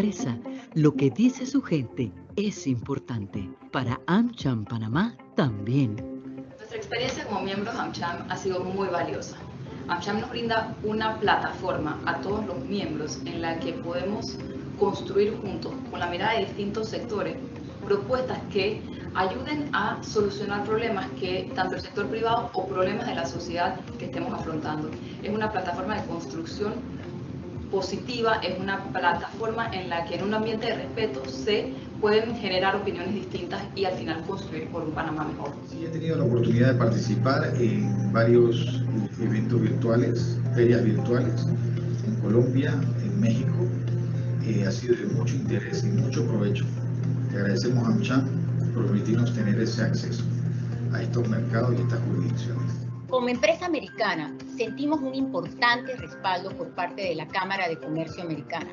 empresa, lo que dice su gente es importante. Para AmCham Panamá también. Nuestra experiencia como miembros de AmCham ha sido muy valiosa. AmCham nos brinda una plataforma a todos los miembros en la que podemos construir juntos, con la mirada de distintos sectores, propuestas que ayuden a solucionar problemas que tanto el sector privado o problemas de la sociedad que estemos afrontando. Es una plataforma de construcción positiva, es una plataforma en la que en un ambiente de respeto se pueden generar opiniones distintas y al final construir por un Panamá mejor. Sí, he tenido la oportunidad de participar en varios eventos virtuales, ferias virtuales, en Colombia, en México. Ha sido de mucho interés y mucho provecho. Le agradecemos a AmCham por permitirnos tener ese acceso a estos mercados y estas jurisdicciones. Como empresa americana, sentimos un importante respaldo por parte de la Cámara de Comercio Americana.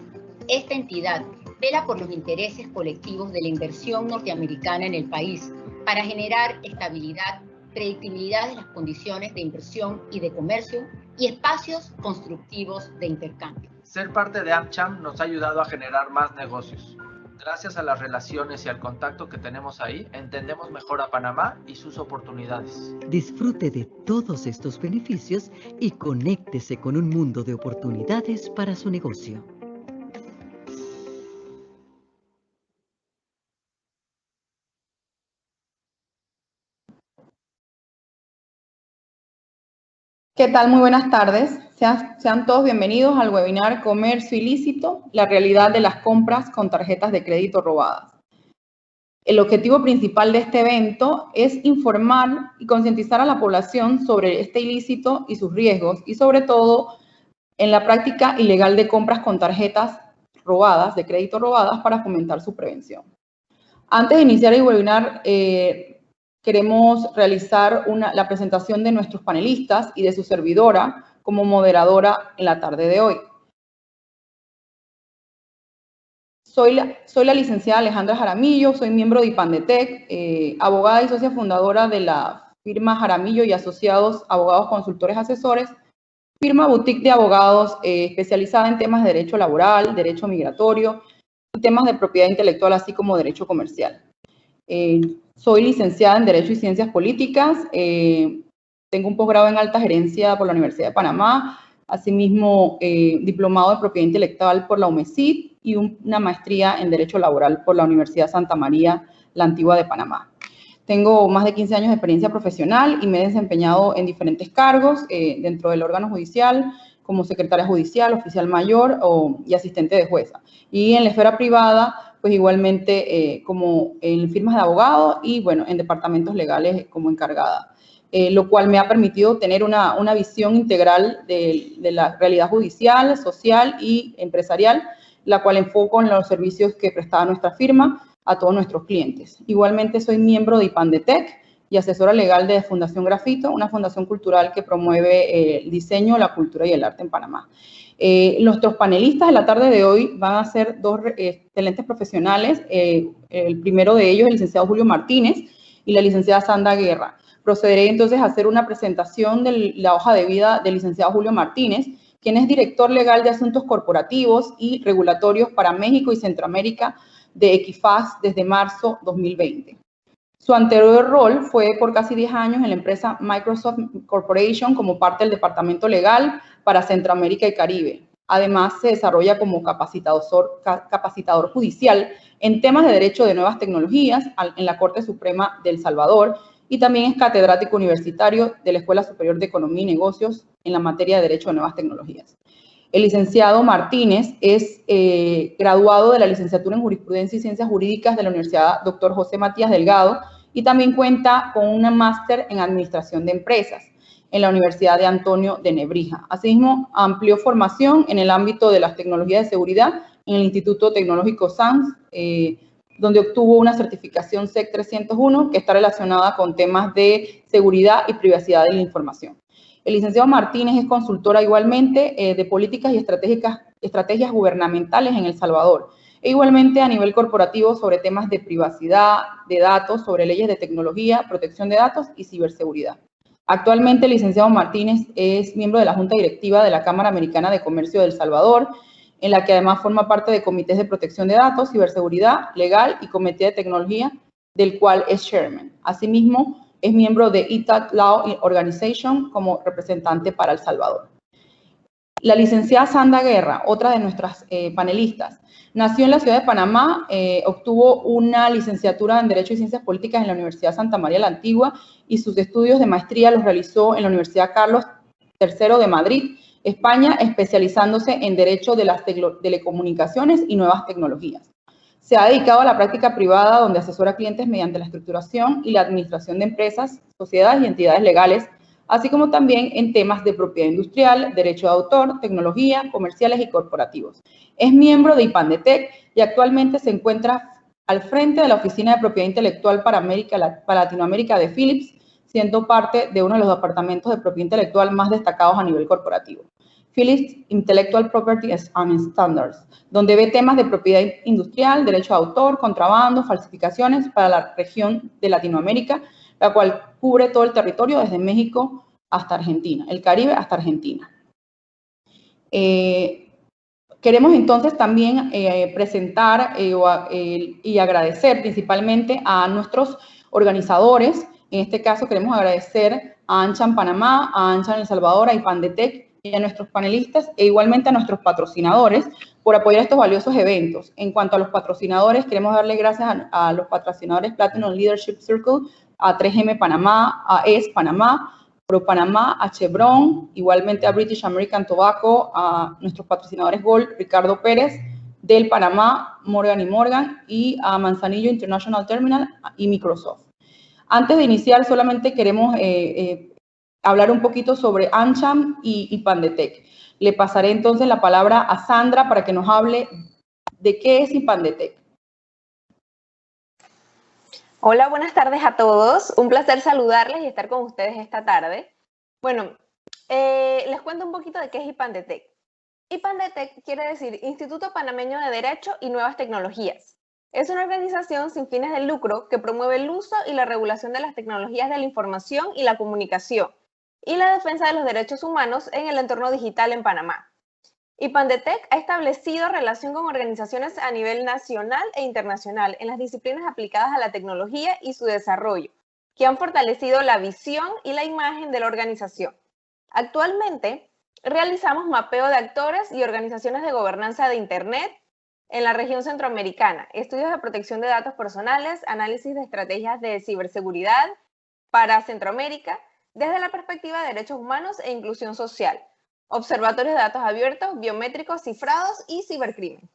Esta entidad vela por los intereses colectivos de la inversión norteamericana en el país para generar estabilidad, predictibilidad de las condiciones de inversión y de comercio y espacios constructivos de intercambio. Ser parte de AmCham nos ha ayudado a generar más negocios. Gracias a las relaciones y al contacto que tenemos ahí, entendemos mejor a Panamá y sus oportunidades. Disfrute de todos estos beneficios y conéctese con un mundo de oportunidades para su negocio. ¿Qué tal? Muy buenas tardes. Sean todos bienvenidos al webinar Comercio Ilícito, la realidad de las compras con tarjetas de crédito robadas. El objetivo principal de este evento es informar y concientizar a la población sobre este ilícito y sus riesgos, y sobre todo en la práctica ilegal de compras con tarjetas robadas, de crédito robadas, para fomentar su prevención. Antes de iniciar el webinar, queremos realizar la presentación de nuestros panelistas y de su servidora como moderadora en la tarde de hoy. Soy la licenciada Alejandra Jaramillo, soy miembro de IPANDETEC, abogada y socia fundadora de la firma Jaramillo y Asociados Abogados Consultores Asesores, firma boutique de abogados especializada en temas de derecho laboral, derecho migratorio y temas de propiedad intelectual, así como derecho comercial. Soy licenciada en Derecho y Ciencias Políticas, tengo un posgrado en Alta Gerencia por la Universidad de Panamá, asimismo diplomado de Propiedad Intelectual por la UMESID y una maestría en Derecho Laboral por la Universidad Santa María, la Antigua de Panamá. Tengo más de 15 años de experiencia profesional y me he desempeñado en diferentes cargos dentro del órgano judicial, como secretaria judicial, oficial mayor y asistente de jueza. Y en la esfera privada, pues igualmente como en firmas de abogado y bueno, en departamentos legales como encargada, lo cual me ha permitido tener una visión integral de la realidad judicial, social y empresarial, la cual enfoco en los servicios que prestaba nuestra firma a todos nuestros clientes. Igualmente soy miembro de IPANDETEC y asesora legal de Fundación Grafito, una fundación cultural que promueve el diseño, la cultura y el arte en Panamá. Nuestros panelistas de la tarde de hoy van a ser dos excelentes profesionales. El primero de ellos, el licenciado Julio Martínez y la licenciada Sandra Guerra. Procederé entonces a hacer una presentación de la hoja de vida del licenciado Julio Martínez, quien es director legal de asuntos corporativos y regulatorios para México y Centroamérica de Equifax desde marzo 2020. Su anterior rol fue por casi 10 años en la empresa Microsoft Corporation como parte del departamento legal para Centroamérica y Caribe. Además, se desarrolla como capacitador judicial en temas de derecho de nuevas tecnologías en la Corte Suprema de El Salvador y también es catedrático universitario de la Escuela Superior de Economía y Negocios en la materia de derecho de nuevas tecnologías. El licenciado Martínez es graduado de la licenciatura en Jurisprudencia y Ciencias Jurídicas de la Universidad Dr. José Matías Delgado y también cuenta con una máster en Administración de Empresas en la Universidad de Antonio de Nebrija. Asimismo, amplió formación en el ámbito de las tecnologías de seguridad en el Instituto Tecnológico SANS, donde obtuvo una certificación SEC 301 que está relacionada con temas de seguridad y privacidad de la información. El licenciado Martínez es consultora igualmente de políticas y estrategias gubernamentales en El Salvador, e igualmente a nivel corporativo sobre temas de privacidad de datos, sobre leyes de tecnología, protección de datos y ciberseguridad. Actualmente el licenciado Martínez es miembro de la Junta Directiva de la Cámara Americana de Comercio de El Salvador, en la que además forma parte de comités de protección de datos, ciberseguridad, legal y comité de tecnología, del cual es chairman. Asimismo, es miembro de ITAC Law Organization como representante para El Salvador. La licenciada Sandra Guerra, otra de nuestras panelistas, nació en la ciudad de Panamá, obtuvo una licenciatura en Derecho y Ciencias Políticas en la Universidad Santa María la Antigua y sus estudios de maestría los realizó en la Universidad Carlos III de Madrid, España, especializándose en Derecho de las Telecomunicaciones y Nuevas Tecnologías. Se ha dedicado a la práctica privada, donde asesora a clientes mediante la estructuración y la administración de empresas, sociedades y entidades legales, así como también en temas de propiedad industrial, derecho de autor, tecnología, comerciales y corporativos. Es miembro de IPANDETEC y actualmente se encuentra al frente de la Oficina de Propiedad Intelectual para Latinoamérica de Philips, siendo parte de uno de los departamentos de propiedad intelectual más destacados a nivel corporativo. Philips Intellectual Property and Standards, donde ve temas de propiedad industrial, derecho de autor, contrabando, falsificaciones para la región de Latinoamérica, la cual cubre todo el territorio desde México hasta Argentina, el Caribe hasta Argentina. Queremos entonces también presentar y agradecer principalmente a nuestros organizadores. En este caso queremos agradecer a AmCham Panamá, a AmCham El Salvador, a IPANDETEC y a nuestros panelistas e igualmente a nuestros patrocinadores por apoyar estos valiosos eventos. En cuanto a los patrocinadores, queremos darle gracias a los patrocinadores Platinum Leadership Circle, a 3M Panamá, a ES Panamá, Pro Panamá, a Chevron, igualmente a British American Tobacco, a nuestros patrocinadores Gold, Ricardo Pérez, del Panamá, Morgan & Morgan, y a Manzanillo International Terminal y Microsoft. Antes de iniciar, solamente queremos hablar un poquito sobre AmCham y IPANDETEC. Le pasaré entonces la palabra a Sandra para que nos hable de qué es IPANDETEC. Hola, buenas tardes a todos. Un placer saludarles y estar con ustedes esta tarde. Bueno, les cuento un poquito de qué es IPANDETEC. IPANDETEC quiere decir Instituto Panameño de Derecho y Nuevas Tecnologías. Es una organización sin fines de lucro que promueve el uso y la regulación de las tecnologías de la información y la comunicación y la defensa de los derechos humanos en el entorno digital en Panamá. IPANDETEC ha establecido relación con organizaciones a nivel nacional e internacional en las disciplinas aplicadas a la tecnología y su desarrollo, que han fortalecido la visión y la imagen de la organización. Actualmente, realizamos mapeo de actores y organizaciones de gobernanza de Internet en la región centroamericana, estudios de protección de datos personales, análisis de estrategias de ciberseguridad para Centroamérica, desde la perspectiva de derechos humanos e inclusión social, observatorios de datos abiertos, biométricos, cifrados y cibercrimen.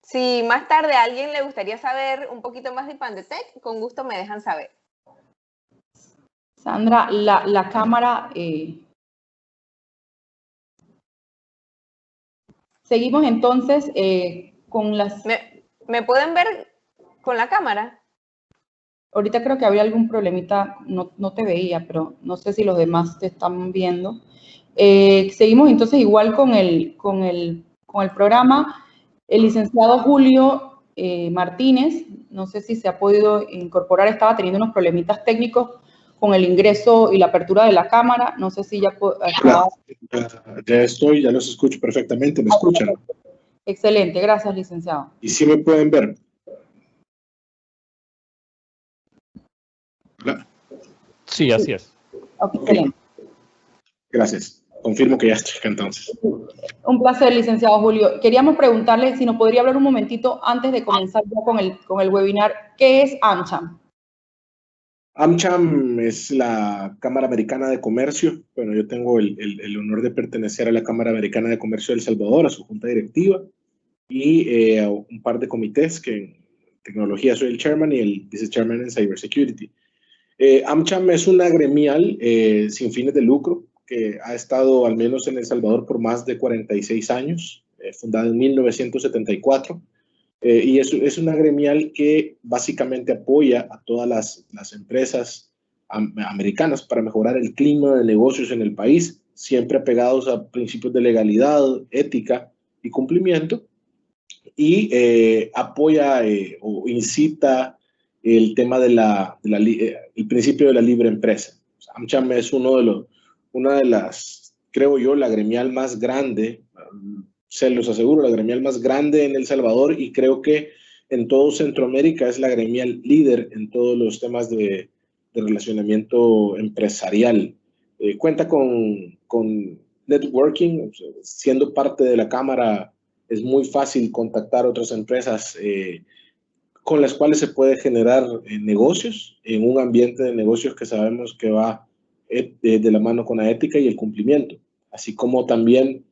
Si más tarde a alguien le gustaría saber un poquito más de IPANDETEC, con gusto me dejan saber. Sandra, la cámara... Seguimos entonces con las... ¿Me pueden ver con la cámara? Ahorita creo que había algún problemita, no te veía, pero no sé si los demás te están viendo. Seguimos entonces igual con el programa. El licenciado Julio Martínez, no sé si se ha podido incorporar, estaba teniendo unos problemitas técnicos con el ingreso y la apertura de la cámara. No sé si ya... Ya estoy, ya los escucho perfectamente. ¿Me escuchan? Excelente, gracias, licenciado. ¿Y si me pueden ver? ¿Hola? Sí, así es. Okay, excelente. Gracias. Confirmo que ya estoy acá entonces. Un placer, licenciado Julio. Queríamos preguntarle si nos podría hablar un momentito antes de comenzar ya con el webinar. ¿Qué es AmCham? AmCham es la Cámara Americana de Comercio. Bueno, yo tengo el honor de pertenecer a la Cámara Americana de Comercio de El Salvador, a su junta directiva, y a un par de comités que en tecnología soy el chairman y el vice-chairman en cybersecurity. AmCham es una gremial sin fines de lucro que ha estado al menos en El Salvador por más de 46 años, fundada en 1974. Y es una gremial que básicamente apoya a todas las empresas americanas para mejorar el clima de negocios en el país, siempre apegados a principios de legalidad, ética y cumplimiento, y apoya o incita el tema de el principio de la libre empresa. AmCham es uno una de las, creo yo, la gremial más grande, se los aseguro, la gremial más grande en El Salvador, y creo que en todo Centroamérica es la gremial líder en todos los temas de relacionamiento empresarial. Cuenta con networking, siendo parte de la Cámara es muy fácil contactar otras empresas con las cuales se puede generar negocios en un ambiente de negocios que sabemos que va de la mano con la ética y el cumplimiento, así como también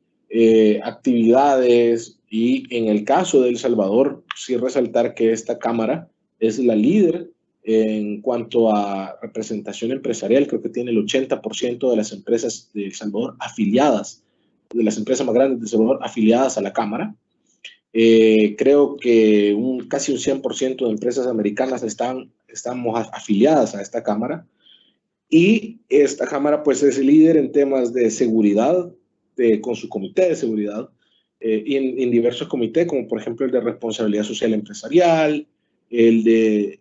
actividades, y en el caso de El Salvador, sí resaltar que esta Cámara es la líder en cuanto a representación empresarial. Creo que tiene el 80% de las empresas de El Salvador afiliadas, de las empresas más grandes de El Salvador afiliadas a la Cámara. Creo que casi un 100% de empresas americanas estamos afiliadas a esta Cámara, y esta Cámara pues es líder en temas de seguridad, con su comité de seguridad, y en diversos comités, como por ejemplo el de responsabilidad social empresarial, el de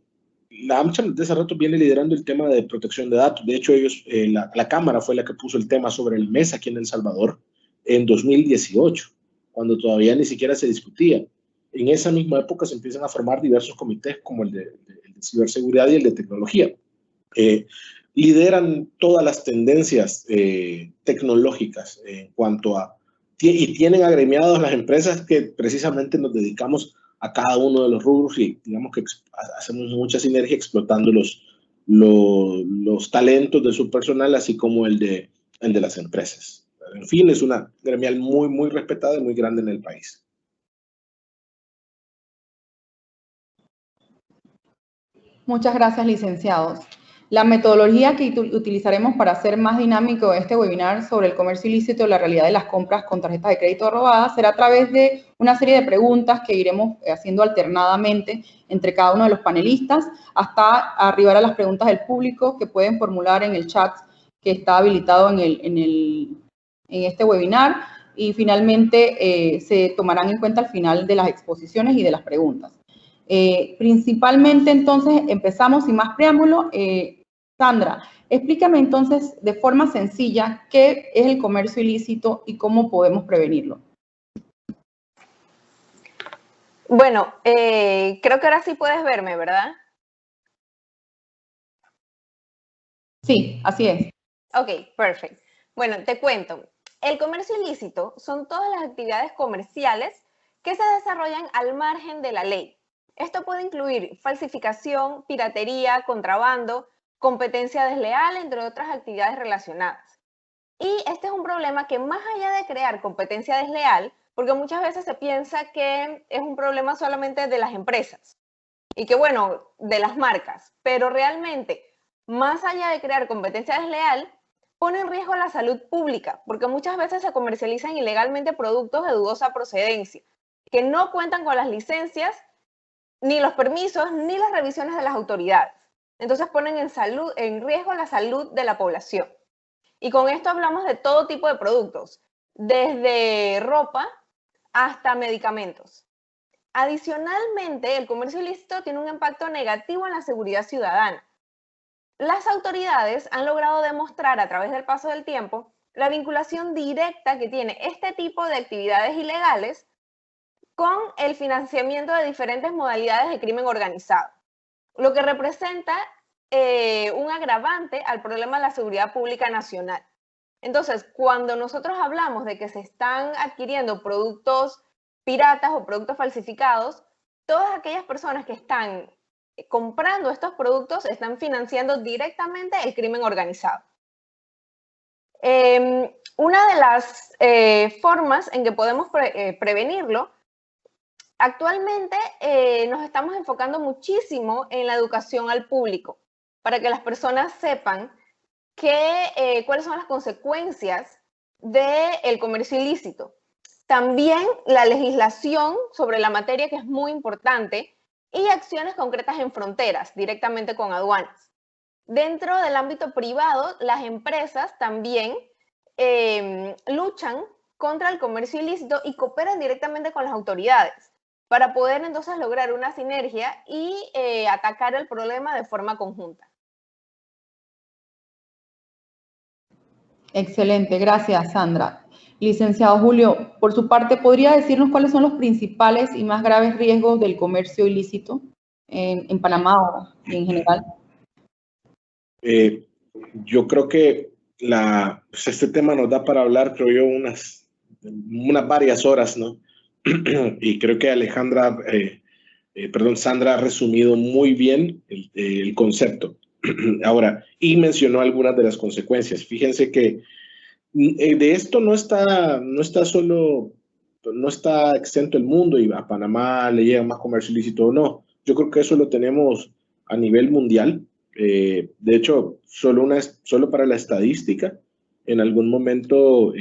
la AmCham desde hace rato viene liderando el tema de protección de datos. De hecho, ellos, la Cámara fue la que puso el tema sobre la mesa aquí en El Salvador en 2018, cuando todavía ni siquiera se discutía. En esa misma época se empiezan a formar diversos comités, como el de ciberseguridad y el de tecnología. Lideran todas las tendencias tecnológicas en cuanto a, y tienen agremiados las empresas que precisamente nos dedicamos a cada uno de los rubros, y digamos que hacemos mucha sinergia explotando los talentos de su personal, así como el de las empresas. En fin, es una gremial muy, muy respetada y muy grande en el país. Muchas gracias, licenciados. La metodología que utilizaremos para hacer más dinámico este webinar sobre el comercio ilícito y la realidad de las compras con tarjetas de crédito robadas será a través de una serie de preguntas que iremos haciendo alternadamente entre cada uno de los panelistas, hasta arribar a las preguntas del público que pueden formular en el chat que está habilitado en este webinar, y finalmente se tomarán en cuenta al final de las exposiciones y de las preguntas. Principalmente, entonces, empezamos sin más preámbulo. Sandra, explícame entonces de forma sencilla qué es el comercio ilícito y cómo podemos prevenirlo. Bueno, creo que ahora sí puedes verme, ¿verdad? Sí, así es. Ok, perfecto. Bueno, te cuento. El comercio ilícito son todas las actividades comerciales que se desarrollan al margen de la ley. Esto puede incluir falsificación, piratería, contrabando, competencia desleal, entre otras actividades relacionadas. Y este es un problema que, más allá de crear competencia desleal, porque muchas veces se piensa que es un problema solamente de las empresas y que, bueno, de las marcas, pero realmente, más allá de crear competencia desleal, pone en riesgo la salud pública, porque muchas veces se comercializan ilegalmente productos de dudosa procedencia, que no cuentan con las licencias, ni los permisos, ni las revisiones de las autoridades. Entonces ponen en riesgo la salud de la población. Y con esto hablamos de todo tipo de productos, desde ropa hasta medicamentos. Adicionalmente, el comercio ilícito tiene un impacto negativo en la seguridad ciudadana. Las autoridades han logrado demostrar a través del paso del tiempo la vinculación directa que tiene este tipo de actividades ilegales con el financiamiento de diferentes modalidades de crimen organizado, lo que representa un agravante al problema de la seguridad pública nacional. Entonces, cuando nosotros hablamos de que se están adquiriendo productos piratas o productos falsificados, todas aquellas personas que están comprando estos productos están financiando directamente el crimen organizado. Una de las formas en que podemos prevenirlo, actualmente nos estamos enfocando muchísimo en la educación al público, para que las personas sepan cuáles son las consecuencias del comercio ilícito. También la legislación sobre la materia, que es muy importante, y acciones concretas en fronteras, directamente con aduanas. Dentro del ámbito privado, las empresas también luchan contra el comercio ilícito y cooperan directamente con las autoridades para poder entonces lograr una sinergia y atacar el problema de forma conjunta. Excelente, gracias, Sandra. Licenciado Julio, por su parte, ¿podría decirnos cuáles son los principales y más graves riesgos del comercio ilícito en Panamá y en general? Yo creo que pues este tema nos da para hablar, creo yo, unas varias horas, ¿no? Y creo que Sandra ha resumido muy bien el concepto. Ahora, y mencionó algunas de las consecuencias. Fíjense que de esto no está exento el mundo y a Panamá le llega más comercio ilícito o no. Yo creo que eso lo tenemos a nivel mundial. De hecho, solo para la estadística, en algún momento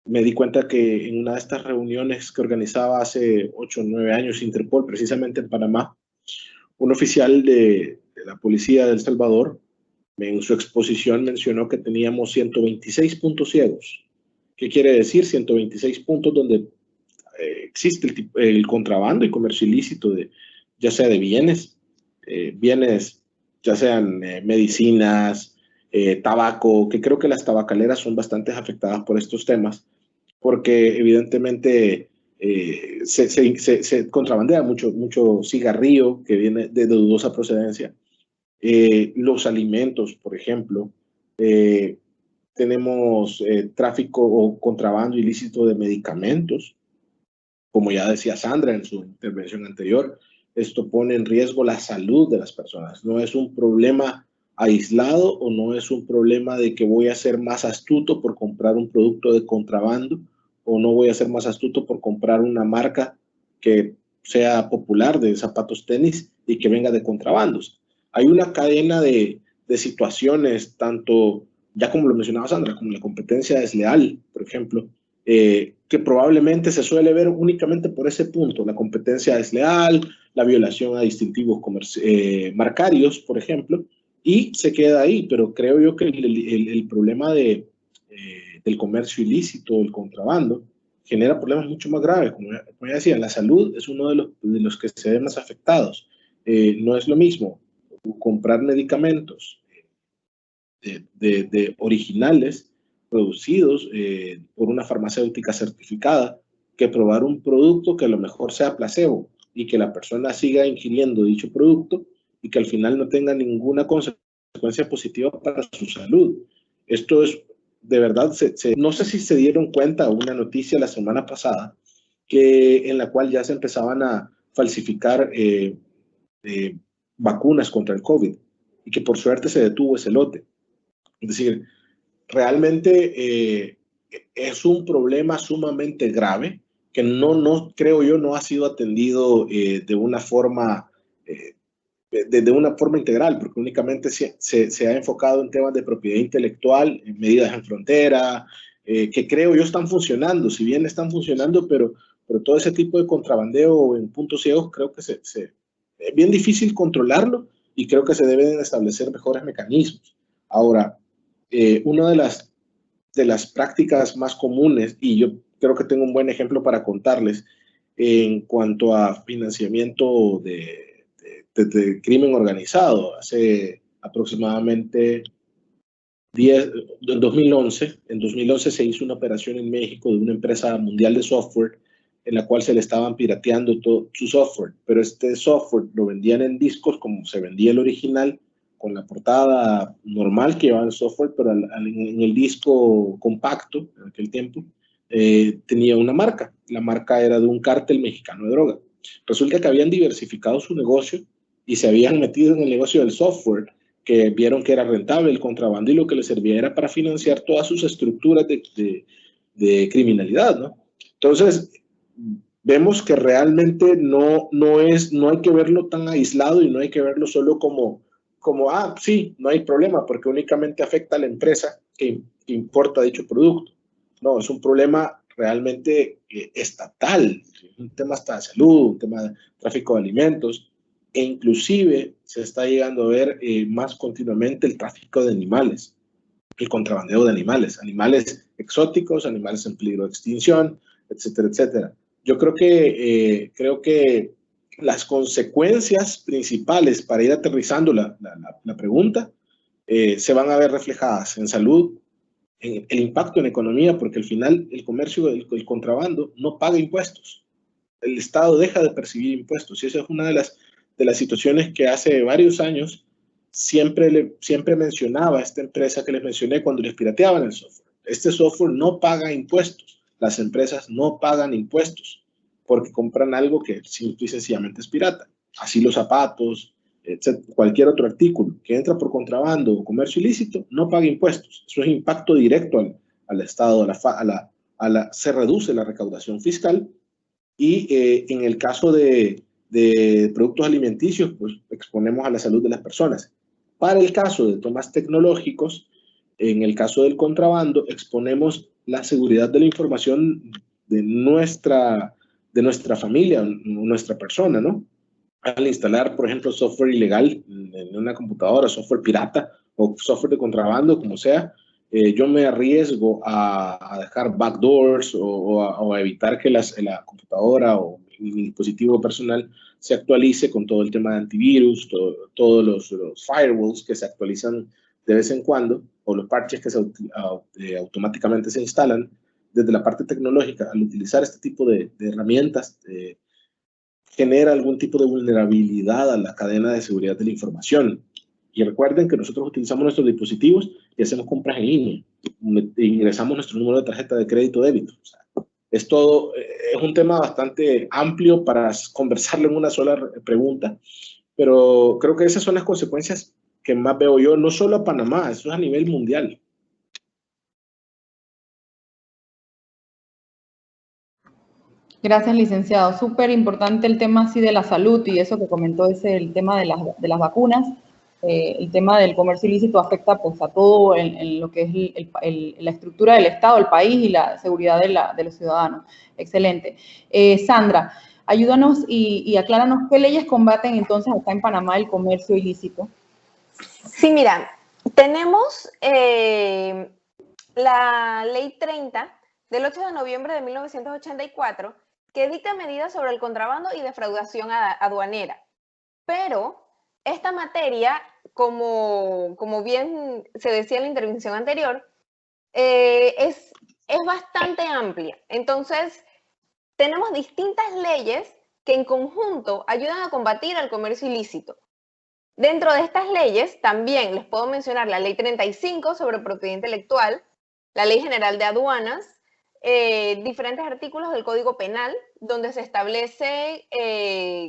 me di cuenta que en una de estas reuniones que organizaba hace 8 o 9 años Interpol, precisamente en Panamá, un oficial de la policía de El Salvador, en su exposición mencionó que teníamos 126 puntos ciegos. ¿Qué quiere decir? 126 puntos donde existe el contrabando y comercio ilícito, ya sea de bienes, ya sean medicinas, tabaco, que creo que las tabacaleras son bastante afectadas por estos temas, porque evidentemente se contrabandea mucho cigarrillo que viene de dudosa procedencia. Los alimentos, por ejemplo, tenemos tráfico o contrabando ilícito de medicamentos, como ya decía Sandra en su intervención anterior. Esto pone en riesgo la salud de las personas. No es un problema aislado o no es un problema de que voy a ser más astuto por comprar un producto de contrabando o no voy a ser más astuto por comprar una marca que sea popular de zapatos tenis y que venga de contrabandos. Hay una cadena de situaciones, tanto, ya como lo mencionaba Sandra, como la competencia desleal, por ejemplo, que probablemente se suele ver únicamente por ese punto, la competencia desleal, la violación a distintivos marcarios, por ejemplo, y se queda ahí, pero creo yo que el problema del comercio ilícito, el contrabando, genera problemas mucho más graves. Como ya decía, la salud es uno de los que se ven más afectados. No es lo mismo comprar medicamentos de originales producidos por una farmacéutica certificada que probar un producto que a lo mejor sea placebo y que la persona siga ingiriendo dicho producto y que al final no tenga ninguna consecuencia positiva para su salud. Esto es, de verdad, no sé si se dieron cuenta, una noticia la semana pasada en la cual ya se empezaban a falsificar vacunas contra el COVID y que por suerte se detuvo ese lote. Es decir, realmente es un problema sumamente grave que creo yo no ha sido atendido de una forma integral, porque únicamente se ha enfocado en temas de propiedad intelectual, en medidas en frontera, que creo yo están funcionando, si bien están funcionando, pero todo ese tipo de contrabandeo en puntos ciegos creo que es bien difícil controlarlo y creo que se deben establecer mejores mecanismos. Ahora, una de las prácticas más comunes, y yo creo que tengo un buen ejemplo para contarles, en cuanto a financiamiento de crimen organizado, hace aproximadamente en 2011 se hizo una operación en México de una empresa mundial de software en la cual se le estaban pirateando todo su software, pero este software lo vendían en discos como se vendía el original, con la portada normal que llevaba el software, pero en el disco compacto, en aquel tiempo, tenía una marca. La marca era de un cártel mexicano de droga. Resulta que habían diversificado su negocio y se habían metido en el negocio del software, que vieron que era rentable el contrabando y lo que les servía era para financiar todas sus estructuras de criminalidad, ¿no? Entonces, vemos que realmente no hay que verlo tan aislado y no hay que verlo solo como sí, no hay problema porque únicamente afecta a la empresa que importa dicho producto. No, es un problema realmente estatal, un tema hasta de salud, un tema de tráfico de alimentos, e inclusive se está llegando a ver más continuamente el tráfico de animales, el contrabandeo de animales exóticos, animales en peligro de extinción, etcétera, etcétera. Yo creo que las consecuencias principales, para ir aterrizando la pregunta, se van a ver reflejadas en salud, el impacto en economía, porque al final el comercio, el contrabando, no paga impuestos. El Estado deja de percibir impuestos, y esa es una de las situaciones que hace varios años siempre mencionaba esta empresa que les mencioné cuando les pirateaban el software. Este software no paga impuestos, las empresas no pagan impuestos, porque compran algo que simple y sencillamente es pirata. Así los zapatos, etc., cualquier otro artículo que entra por contrabando o comercio ilícito, no paga impuestos. Eso es impacto directo al Estado, se reduce la recaudación fiscal, y en el caso de productos alimenticios, pues exponemos a la salud de las personas. Para el caso de temas tecnológicos, en el caso del contrabando, exponemos la seguridad de la información de nuestra familia, nuestra persona, ¿no? Al instalar, por ejemplo, software ilegal en una computadora, software pirata o software de contrabando, como sea, yo me arriesgo a dejar backdoors o a evitar que la computadora o mi dispositivo personal se actualice con todo el tema de antivirus, todos los firewalls que se actualizan de vez en cuando, o los parches que automáticamente se instalan. Desde la parte tecnológica, al utilizar este tipo de herramientas, genera algún tipo de vulnerabilidad a la cadena de seguridad de la información. Y recuerden que nosotros utilizamos nuestros dispositivos y hacemos compras en línea. Ingresamos nuestro número de tarjeta de crédito o débito. O sea, es un tema bastante amplio para conversarlo en una sola pregunta, pero creo que esas son las consecuencias que más veo yo, no solo a Panamá, eso es a nivel mundial. Gracias, licenciado. Súper importante el tema así de la salud, y eso que comentó es el tema de las vacunas. El tema del comercio ilícito afecta pues a todo en lo que es la estructura del Estado, el país y la seguridad de los ciudadanos. Excelente. Sandra, ayúdanos y acláranos qué leyes combaten entonces acá en Panamá el comercio ilícito. Sí, mira, tenemos la Ley 30 del 8 de noviembre de 1984 que dicta medidas sobre el contrabando y defraudación aduanera. Pero esta materia, como bien se decía en la intervención anterior, es bastante amplia. Entonces, tenemos distintas leyes que en conjunto ayudan a combatir el comercio ilícito. Dentro de estas leyes también les puedo mencionar la Ley 35 sobre propiedad intelectual, la Ley General de Aduanas, diferentes artículos del Código Penal donde se establece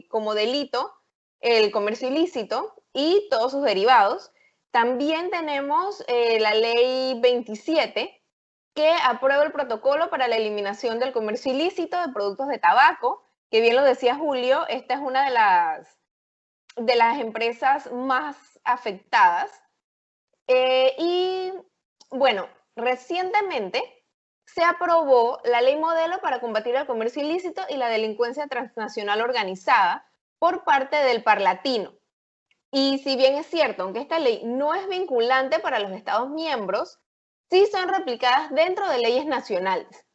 como delito el comercio ilícito y todos sus derivados. También tenemos la Ley 27 que aprueba el protocolo para la eliminación del comercio ilícito de productos de tabaco, que bien lo decía Julio, esta es una de las empresas más afectadas. Y bueno, recientemente se aprobó la ley modelo para combatir el comercio ilícito y la delincuencia transnacional organizada por parte del Parlatino. Y si bien es cierto, aunque esta ley no es vinculante para los Estados miembros, sí son replicadas dentro de leyes nacionales.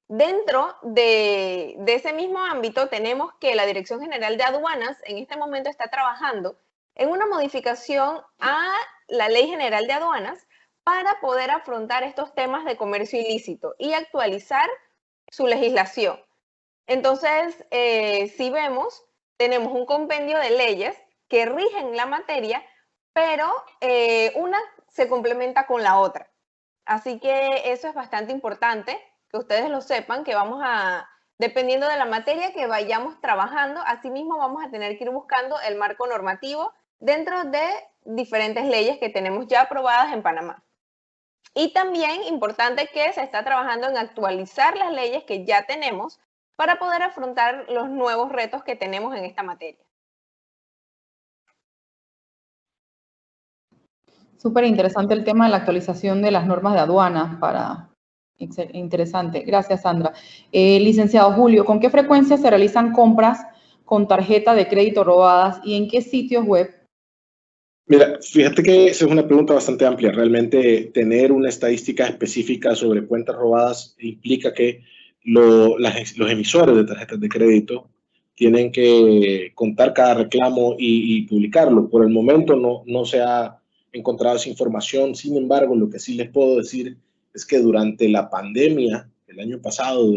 Dentro de ese mismo ámbito tenemos que la Dirección General de Aduanas en este momento está trabajando en una modificación a la Ley General de Aduanas para poder afrontar estos temas de comercio ilícito y actualizar su legislación. Entonces, si vemos, tenemos un compendio de leyes que rigen la materia, pero una se complementa con la otra. Así que eso es bastante importante, que ustedes lo sepan, que vamos a, dependiendo de la materia que vayamos trabajando, asimismo vamos a tener que ir buscando el marco normativo dentro de diferentes leyes que tenemos ya aprobadas en Panamá. Y también importante que se está trabajando en actualizar las leyes que ya tenemos para poder afrontar los nuevos retos que tenemos en esta materia. Súper interesante el tema de la actualización de las normas de aduanas. Interesante. Gracias, Sandra. Licenciado Julio, ¿con qué frecuencia se realizan compras con tarjeta de crédito robadas y en qué sitios web? Mira, fíjate que esa es una pregunta bastante amplia. Realmente tener una estadística específica sobre cuentas robadas implica que los emisores de tarjetas de crédito tienen que contar cada reclamo y publicarlo. Por el momento no se ha encontrado esa información. Sin embargo, lo que sí les puedo decir es que durante la pandemia, el año pasado,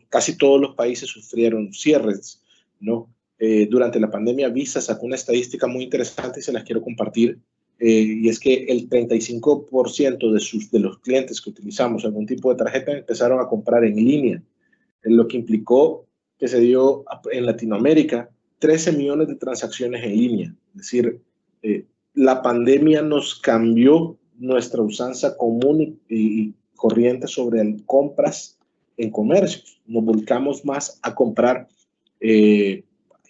casi todos los países sufrieron cierres, ¿no? Durante la pandemia, Visa sacó una estadística muy interesante y se las quiero compartir. Y es que el 35% de los clientes que utilizamos algún tipo de tarjeta empezaron a comprar en línea, en lo que implicó que se dio en Latinoamérica 13 millones de transacciones en línea. Es decir, la pandemia nos cambió nuestra usanza común y corriente sobre compras en comercios. Nos volcamos más a comprar,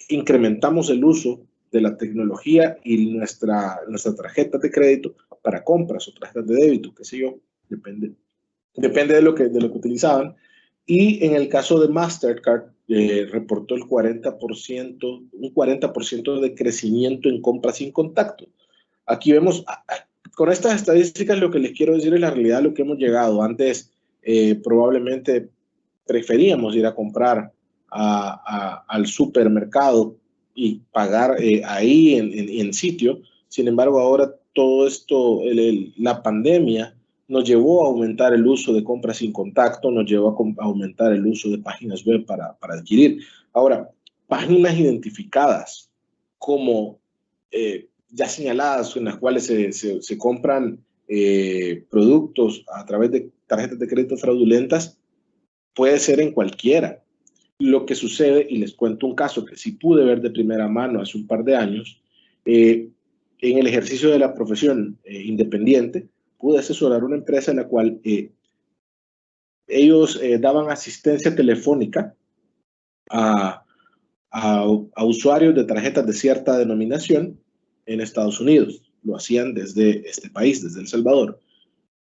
incrementamos el uso de la tecnología y nuestra tarjeta de crédito para compras o tarjetas de débito, qué sé yo, depende de lo que utilizaban. Y en el caso de Mastercard, reportó un 40% de crecimiento en compras sin contacto. Aquí vemos, con estas estadísticas lo que les quiero decir es la realidad a lo que hemos llegado. Antes probablemente preferíamos ir a comprar al supermercado y pagar ahí en sitio. Sin embargo, ahora todo esto, la pandemia nos llevó a aumentar el uso de compras sin contacto, nos llevó a aumentar el uso de páginas web para adquirir. Ahora, páginas identificadas como ya señaladas, en las cuales se compran productos a través de tarjetas de crédito fraudulentas, puede ser en cualquiera. Lo que sucede, y les cuento un caso que sí pude ver de primera mano hace un par de años, en el ejercicio de la profesión independiente, pude asesorar una empresa en la cual ellos daban asistencia telefónica a usuarios de tarjetas de cierta denominación en Estados Unidos. Lo hacían desde este país, desde El Salvador.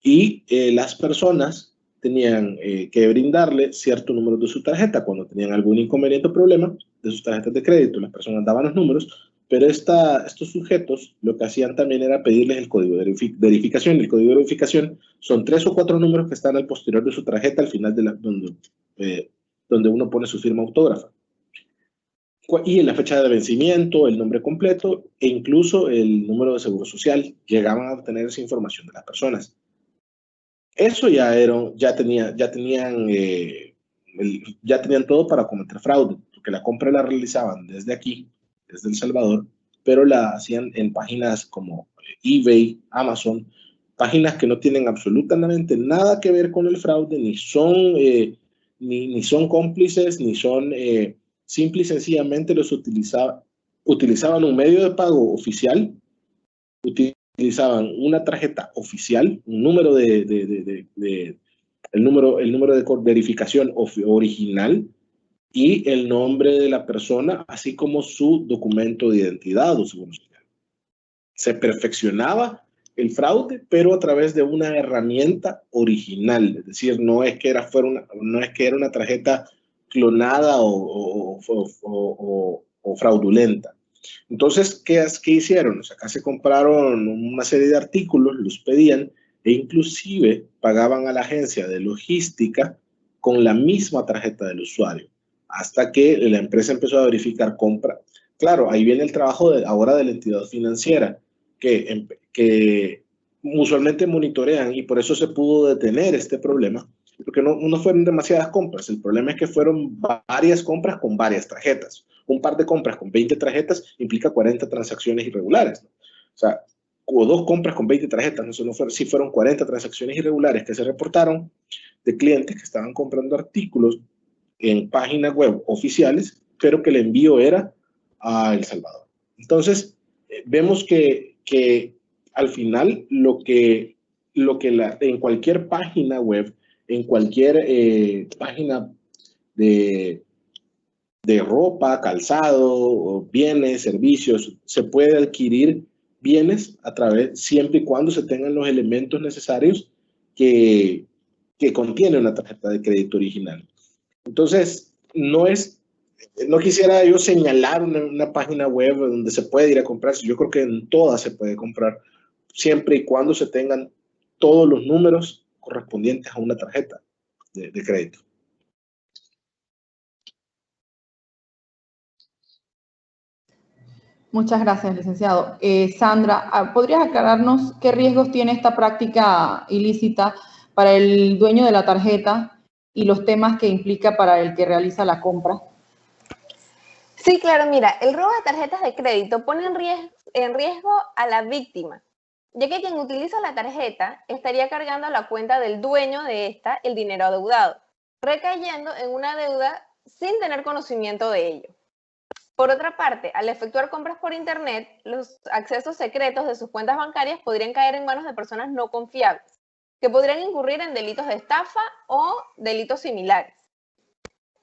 Y las personas tenían que brindarle cierto número de su tarjeta. Cuando tenían algún inconveniente o problema de sus tarjetas de crédito, las personas daban los números, pero estos sujetos lo que hacían también era pedirles el código de verificación. El código de verificación son 3 o 4 números que están al posterior de su tarjeta, al final donde uno pone su firma autógrafa. Y en la fecha de vencimiento, el nombre completo e incluso el número de seguro social. Llegaban a obtener esa información de las personas. Eso ya tenían todo para cometer fraude, porque la compra la realizaban desde aquí, desde El Salvador, pero la hacían en páginas como eBay, Amazon, páginas que no tienen absolutamente nada que ver con el fraude, ni son cómplices, ni son simple y sencillamente utilizaban un medio de pago oficial, utilizaban una tarjeta oficial, un número el número de verificación original y el nombre de la persona, así como su documento de identidad o seguro social. Se perfeccionaba el fraude, pero a través de una herramienta original, es decir, no es que era una tarjeta clonada o fraudulenta. Entonces, ¿qué hicieron? O sea, acá se compraron una serie de artículos, los pedían e inclusive pagaban a la agencia de logística con la misma tarjeta del usuario, hasta que la empresa empezó a verificar compra. Claro, ahí viene el trabajo ahora de la entidad financiera, que usualmente monitorean, y por eso se pudo detener este problema, porque no fueron demasiadas compras. El problema es que fueron varias compras con varias tarjetas. Un par de compras con 20 tarjetas implica 40 transacciones irregulares, ¿no? O sea, o 2 compras con 20 tarjetas, sí fueron 40 transacciones irregulares que se reportaron de clientes que estaban comprando artículos en páginas web oficiales, pero que el envío era a El Salvador. Entonces, vemos que al final en cualquier página web, en cualquier página de ropa, calzado, bienes, servicios, se puede adquirir bienes siempre y cuando se tengan los elementos necesarios que contiene una tarjeta de crédito original. Entonces, no quisiera yo señalar una página web donde se puede ir a comprar. Yo creo que en todas se puede comprar, siempre y cuando se tengan todos los números correspondientes a una tarjeta de crédito. Muchas gracias, licenciado. Sandra, ¿podrías aclararnos qué riesgos tiene esta práctica ilícita para el dueño de la tarjeta y los temas que implica para el que realiza la compra? Sí, claro, mira, el robo de tarjetas de crédito pone en riesgo a la víctima, ya que quien utiliza la tarjeta estaría cargando a la cuenta del dueño de esta el dinero adeudado, recayendo en una deuda sin tener conocimiento de ello. Por otra parte, al efectuar compras por Internet, los accesos secretos de sus cuentas bancarias podrían caer en manos de personas no confiables, que podrían incurrir en delitos de estafa o delitos similares.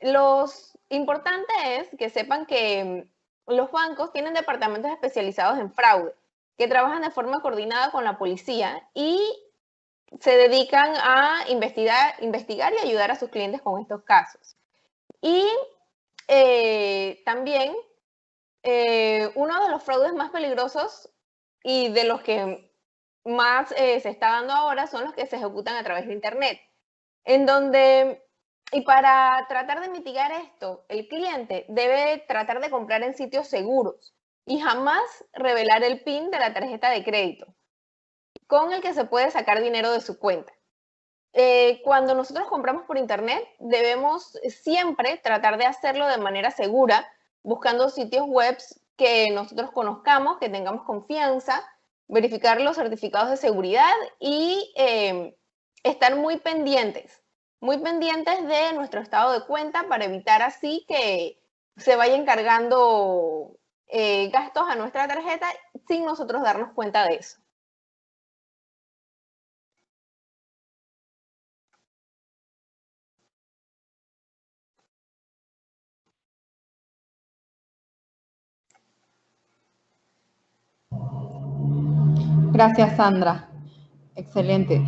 Lo importante es que sepan que los bancos tienen departamentos especializados en fraude, que trabajan de forma coordinada con la policía y se dedican a investigar y ayudar a sus clientes con estos casos. Y también uno de los fraudes más peligrosos y de los que más se está dando ahora son los que se ejecutan a través de Internet, en donde, y para tratar de mitigar esto, el cliente debe tratar de comprar en sitios seguros y jamás revelar el PIN de la tarjeta de crédito con el que se puede sacar dinero de su cuenta. Cuando nosotros compramos por Internet, debemos siempre tratar de hacerlo de manera segura, buscando sitios web que nosotros conozcamos, que tengamos confianza, verificar los certificados de seguridad y estar muy pendientes de nuestro estado de cuenta para evitar así que se vayan cargando gastos a nuestra tarjeta sin nosotros darnos cuenta de eso. Gracias, Sandra. Excelente.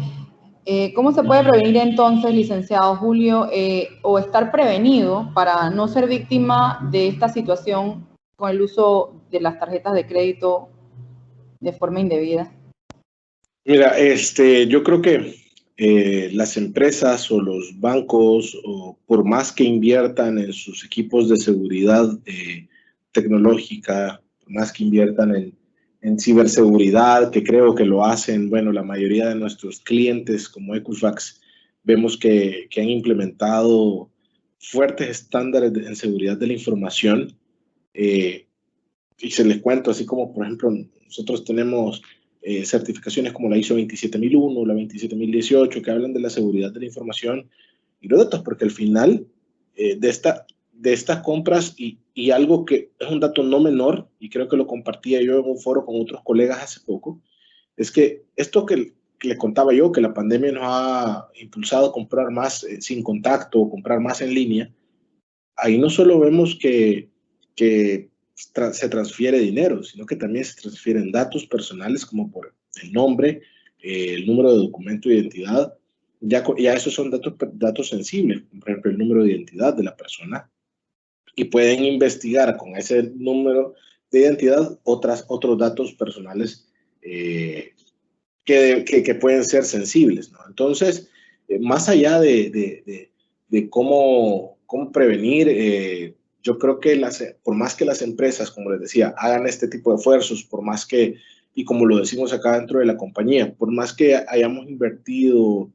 ¿Cómo se puede prevenir entonces, licenciado Julio, o estar prevenido para no ser víctima de esta situación con el uso de las tarjetas de crédito de forma indebida? Mira, yo creo que las empresas o los bancos, o por más que inviertan en sus equipos de seguridad tecnológica, por más que inviertan en ciberseguridad, que creo que lo hacen, bueno, la mayoría de nuestros clientes como Equifax, vemos que han implementado fuertes estándares en seguridad de la información. Y se les cuento, así como, por ejemplo, nosotros tenemos certificaciones como la ISO 27001, la 27018, que hablan de la seguridad de la información y los datos, porque al final de estas compras, y algo que es un dato no menor, y creo que lo compartía yo en un foro con otros colegas hace poco, es que esto que le contaba yo, que la pandemia nos ha impulsado a comprar más sin contacto, comprar más en línea, ahí no solo vemos que se transfiere dinero, sino que también se transfieren datos personales como por el nombre, el número de documento de identidad. Ya esos son datos sensibles, por ejemplo, el número de identidad de la persona, y pueden investigar con ese número de identidad otros datos personales que pueden ser sensibles, ¿no? Entonces, más allá de cómo prevenir, yo creo que por más que las empresas, como les decía, hagan este tipo de esfuerzos, por más que, y como lo decimos acá dentro de la compañía, por más que hayamos invertido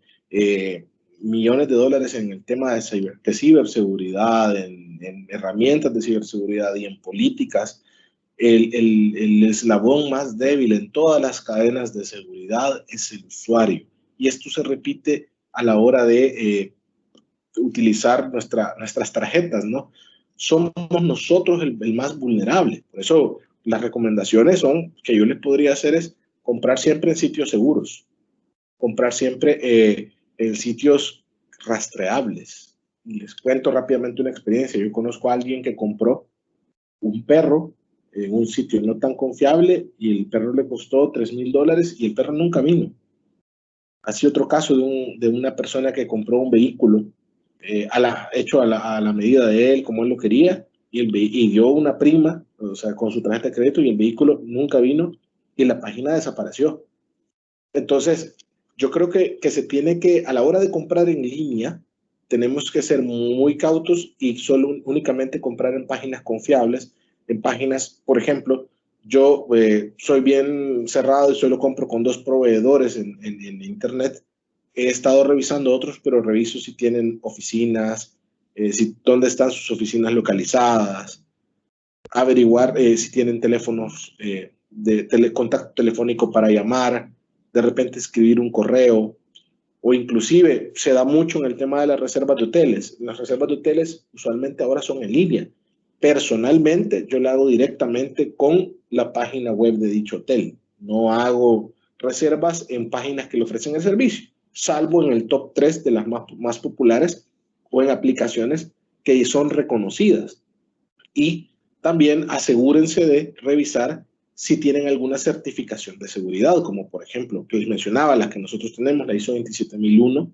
millones de dólares en el tema de ciberseguridad, en herramientas de ciberseguridad y en políticas, el eslabón más débil en todas las cadenas de seguridad es el usuario. Y esto se repite a la hora de utilizar nuestras tarjetas, ¿no? Somos nosotros el más vulnerable. Por eso las recomendaciones que yo les podría hacer es comprar siempre en sitios seguros, comprar siempre en sitios rastreables. Y les cuento rápidamente una experiencia. Yo conozco a alguien que compró un perro en un sitio no tan confiable y el perro le costó $3,000 y el perro nunca vino. Así otro caso de una persona que compró un vehículo hecho a la medida de él, como él lo quería, y dio una prima, o sea, con su tarjeta de crédito, y el vehículo nunca vino y la página desapareció. Entonces, yo creo que se tiene que, a la hora de comprar en línea, tenemos que ser muy cautos y únicamente comprar en páginas confiables, en páginas, por ejemplo, Yo soy bien cerrado y solo compro con 2 proveedores en Internet. He estado revisando otros, pero reviso si tienen oficinas, dónde están sus oficinas localizadas, averiguar si tienen teléfonos de contacto telefónico para llamar, de repente escribir un correo, o inclusive se da mucho en el tema de las reservas de hoteles. Las reservas de hoteles usualmente ahora son en línea. Personalmente, yo la hago directamente con la página web de dicho hotel. No hago reservas en páginas que le ofrecen el servicio, salvo en el top 3 de las más populares o en aplicaciones que son reconocidas. Y también asegúrense de revisar si tienen alguna certificación de seguridad, como por ejemplo, que les mencionaba, la que nosotros tenemos, la ISO 27001,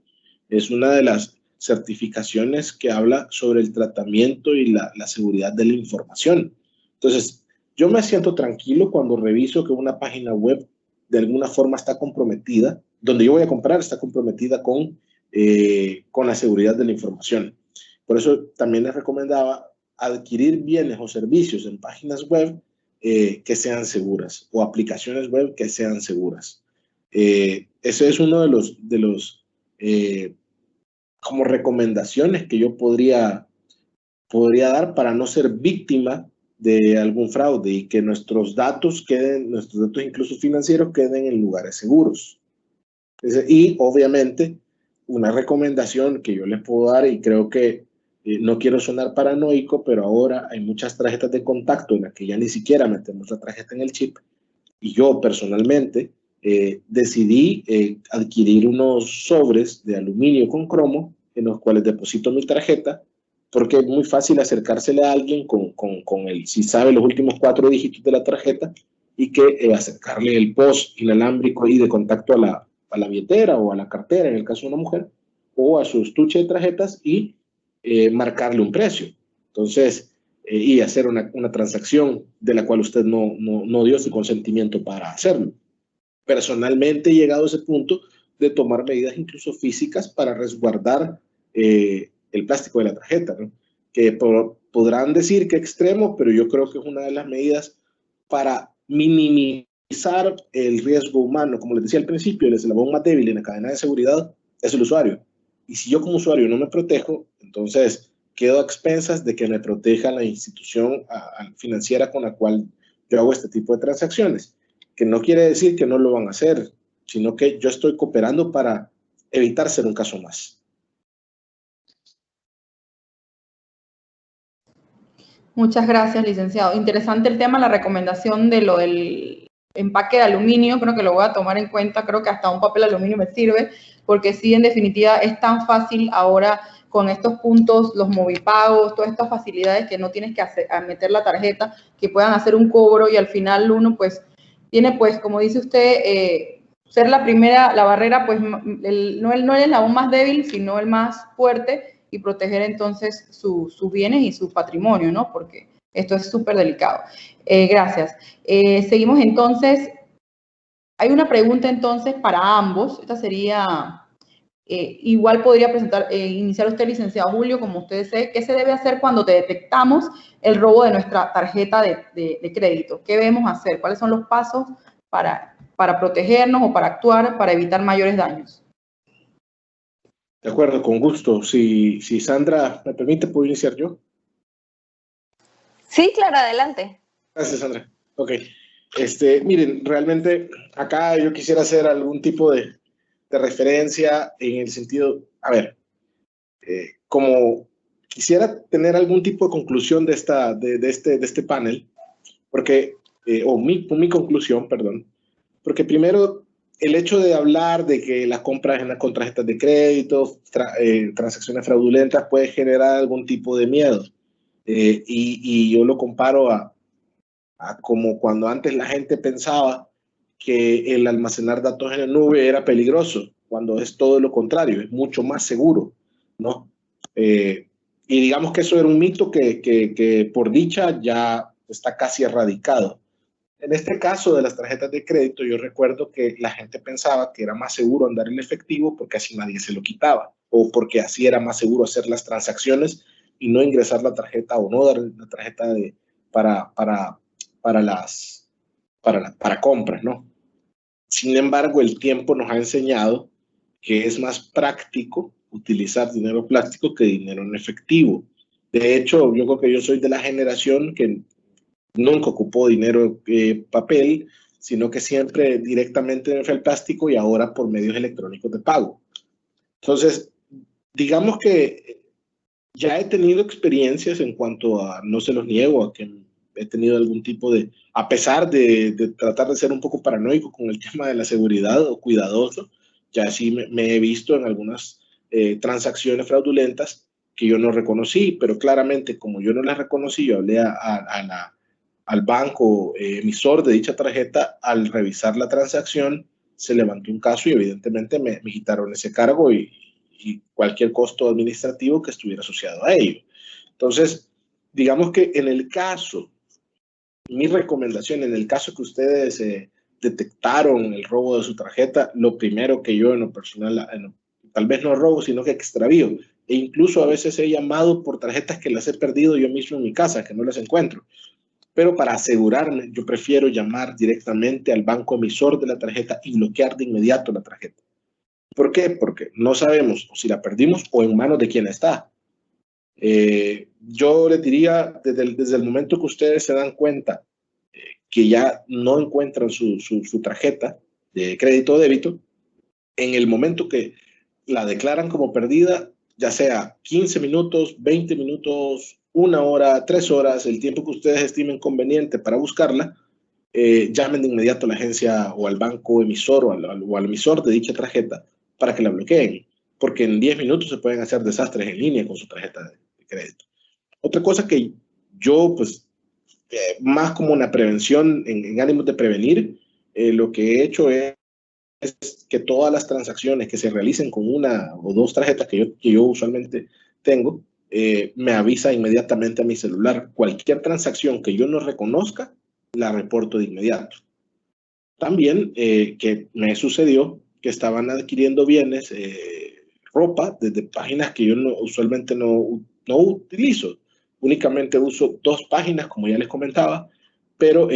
es una de las certificaciones que habla sobre el tratamiento y la seguridad de la información. Entonces, yo me siento tranquilo cuando reviso que una página web de alguna forma está comprometida, donde yo voy a comprar está comprometida con la seguridad de la información. Por eso también les recomendaba adquirir bienes o servicios en páginas web que sean seguras, o aplicaciones web que sean seguras. Ese es uno de los como recomendaciones que yo podría dar para no ser víctima de algún fraude y que nuestros datos incluso financieros, queden en lugares seguros. Y obviamente una recomendación que yo les puedo dar, y creo que no quiero sonar paranoico, pero ahora hay muchas tarjetas de contacto en las que ya ni siquiera metemos la tarjeta en el chip, y yo personalmente decidí adquirir unos sobres de aluminio con cromo en los cuales deposito mi tarjeta, porque es muy fácil acercársele a alguien si sabe los últimos 4 dígitos de la tarjeta, y que acercarle el post inalámbrico y de contacto a la billetera o a la cartera, en el caso de una mujer, o a su estuche de tarjetas, y marcarle un precio. Entonces, y hacer una transacción de la cual usted no dio su consentimiento para hacerlo. Personalmente he llegado a ese punto de tomar medidas incluso físicas para resguardar el plástico de la tarjeta, ¿no? Que podrán decir que extremo, pero yo creo que es una de las medidas para minimizar el riesgo humano. Como les decía al principio, el eslabón más débil en la cadena de seguridad es el usuario. Y si yo como usuario no me protejo, entonces quedo a expensas de que me proteja la institución financiera con la cual yo hago este tipo de transacciones. Que no quiere decir que no lo van a hacer, sino que yo estoy cooperando para evitar ser un caso más. Muchas gracias, licenciado. Interesante el tema, la recomendación de lo del empaque de aluminio. Creo que lo voy a tomar en cuenta. Creo que hasta un papel aluminio me sirve, porque sí, en definitiva, es tan fácil ahora con estos puntos, los movipagos, todas estas facilidades que no tienes que meter la tarjeta, que puedan hacer un cobro, y al final uno pues tiene, pues, como dice usted, ser la primera, la barrera, pues no el eslabón más débil, sino el más fuerte, y proteger entonces sus bienes y su patrimonio, ¿no? Porque esto es súper delicado. Gracias. Seguimos entonces. Hay una pregunta entonces para ambos. Esta sería, igual podría iniciar usted, licenciado Julio, como usted desee. ¿Qué se debe hacer cuando detectamos el robo de nuestra tarjeta de crédito? ¿Qué debemos hacer? ¿Cuáles son los pasos para protegernos o para actuar para evitar mayores daños? De acuerdo, con gusto. Si Sandra me permite, ¿puedo iniciar yo? Sí, claro, adelante. Gracias, Sandra. Ok. Miren, realmente acá yo quisiera hacer algún tipo de referencia en el sentido, a ver, como quisiera tener algún tipo de conclusión de este panel, porque, mi conclusión, perdón, porque primero, el hecho de hablar de que las compras con tarjetas de crédito, transacciones fraudulentas, puede generar algún tipo de miedo. Y yo lo comparo a como cuando antes la gente pensaba que el almacenar datos en la nube era peligroso, cuando es todo lo contrario, es mucho más seguro, ¿no? Y digamos que eso era un mito que por dicha ya está casi erradicado. En este caso de las tarjetas de crédito, yo recuerdo que la gente pensaba que era más seguro andar en efectivo porque así nadie se lo quitaba, o porque así era más seguro hacer las transacciones y no ingresar la tarjeta, o no dar la tarjeta para para compras, ¿no? Sin embargo, el tiempo nos ha enseñado que es más práctico utilizar dinero plástico que dinero en efectivo. De hecho, yo creo que yo soy de la generación que nunca ocupó dinero papel, sino que siempre directamente en el plástico y ahora por medios electrónicos de pago. Entonces, digamos que ya he tenido experiencias en cuanto a, no se los niego, a que he tenido algún tipo de, a pesar de tratar de ser un poco paranoico con el tema de la seguridad o cuidadoso, ya sí me he visto en algunas transacciones fraudulentas que yo no reconocí, pero claramente como yo no las reconocí, yo hablé al banco emisor de dicha tarjeta, al revisar la transacción se levantó un caso y evidentemente me quitaron ese cargo y cualquier costo administrativo que estuviera asociado a ello. Entonces, digamos que en el caso, mi recomendación, en el caso que ustedes detectaron el robo de su tarjeta, lo primero que yo en lo personal, tal vez no robo, sino que extravío, e incluso a veces he llamado por tarjetas que las he perdido yo mismo en mi casa, que no las encuentro. Pero para asegurarme, yo prefiero llamar directamente al banco emisor de la tarjeta y bloquear de inmediato la tarjeta. ¿Por qué? Porque no sabemos si la perdimos o en manos de quién está. Yo les diría, desde el momento que ustedes se dan cuenta que ya no encuentran su tarjeta de crédito o débito, en el momento que la declaran como perdida, ya sea 15 minutos, 20 minutos, 1 hora, 3 horas, el tiempo que ustedes estimen conveniente para buscarla, llamen de inmediato a la agencia o al banco emisor o al emisor de dicha tarjeta para que la bloqueen, porque en 10 minutos se pueden hacer desastres en línea con su tarjeta de crédito. Otra cosa que yo, pues, más como una prevención, en ánimos de prevenir, lo que he hecho es que todas las transacciones que se realicen con 1 o 2 tarjetas que yo usualmente tengo, me avisa inmediatamente a mi celular. Cualquier transacción que yo no reconozca, la reporto de inmediato. También que me sucedió que estaban adquiriendo bienes, ropa, desde páginas que yo usualmente no utilizo. Únicamente uso 2 páginas, como ya les comentaba, pero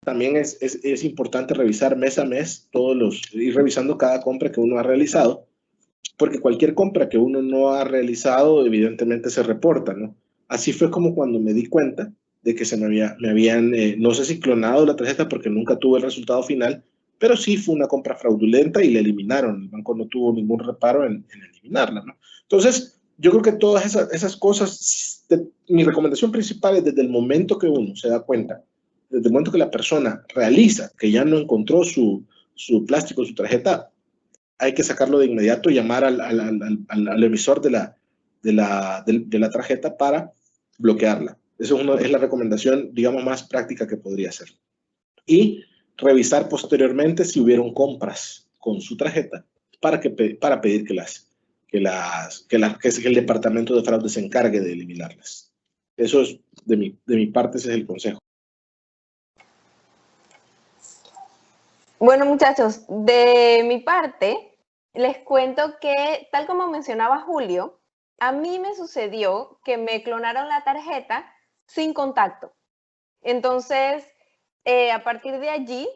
también es importante revisar mes a mes ir revisando cada compra que uno ha realizado, porque cualquier compra que uno no ha realizado, evidentemente se reporta, ¿no? Así fue como cuando me di cuenta de que me habían, no sé si clonado la tarjeta porque nunca tuve el resultado final, pero sí fue una compra fraudulenta y la eliminaron. El banco no tuvo ningún reparo en eliminarla, ¿no? Entonces, yo creo que todas esas cosas, mi recomendación principal es desde el momento que uno se da cuenta, desde el momento que la persona realiza que ya no encontró su plástico, su tarjeta, hay que sacarlo de inmediato y llamar al emisor de la tarjeta para bloquearla. Eso es la recomendación, digamos, más práctica que podría hacer. Y revisar posteriormente si hubieron compras con su tarjeta para pedir que el departamento de fraude se encargue de eliminarlas. Eso es, de mi parte, ese es el consejo. Bueno, muchachos, de mi parte, les cuento que, tal como mencionaba Julio, a mí me sucedió que me clonaron la tarjeta sin contacto. Entonces, a partir de allí,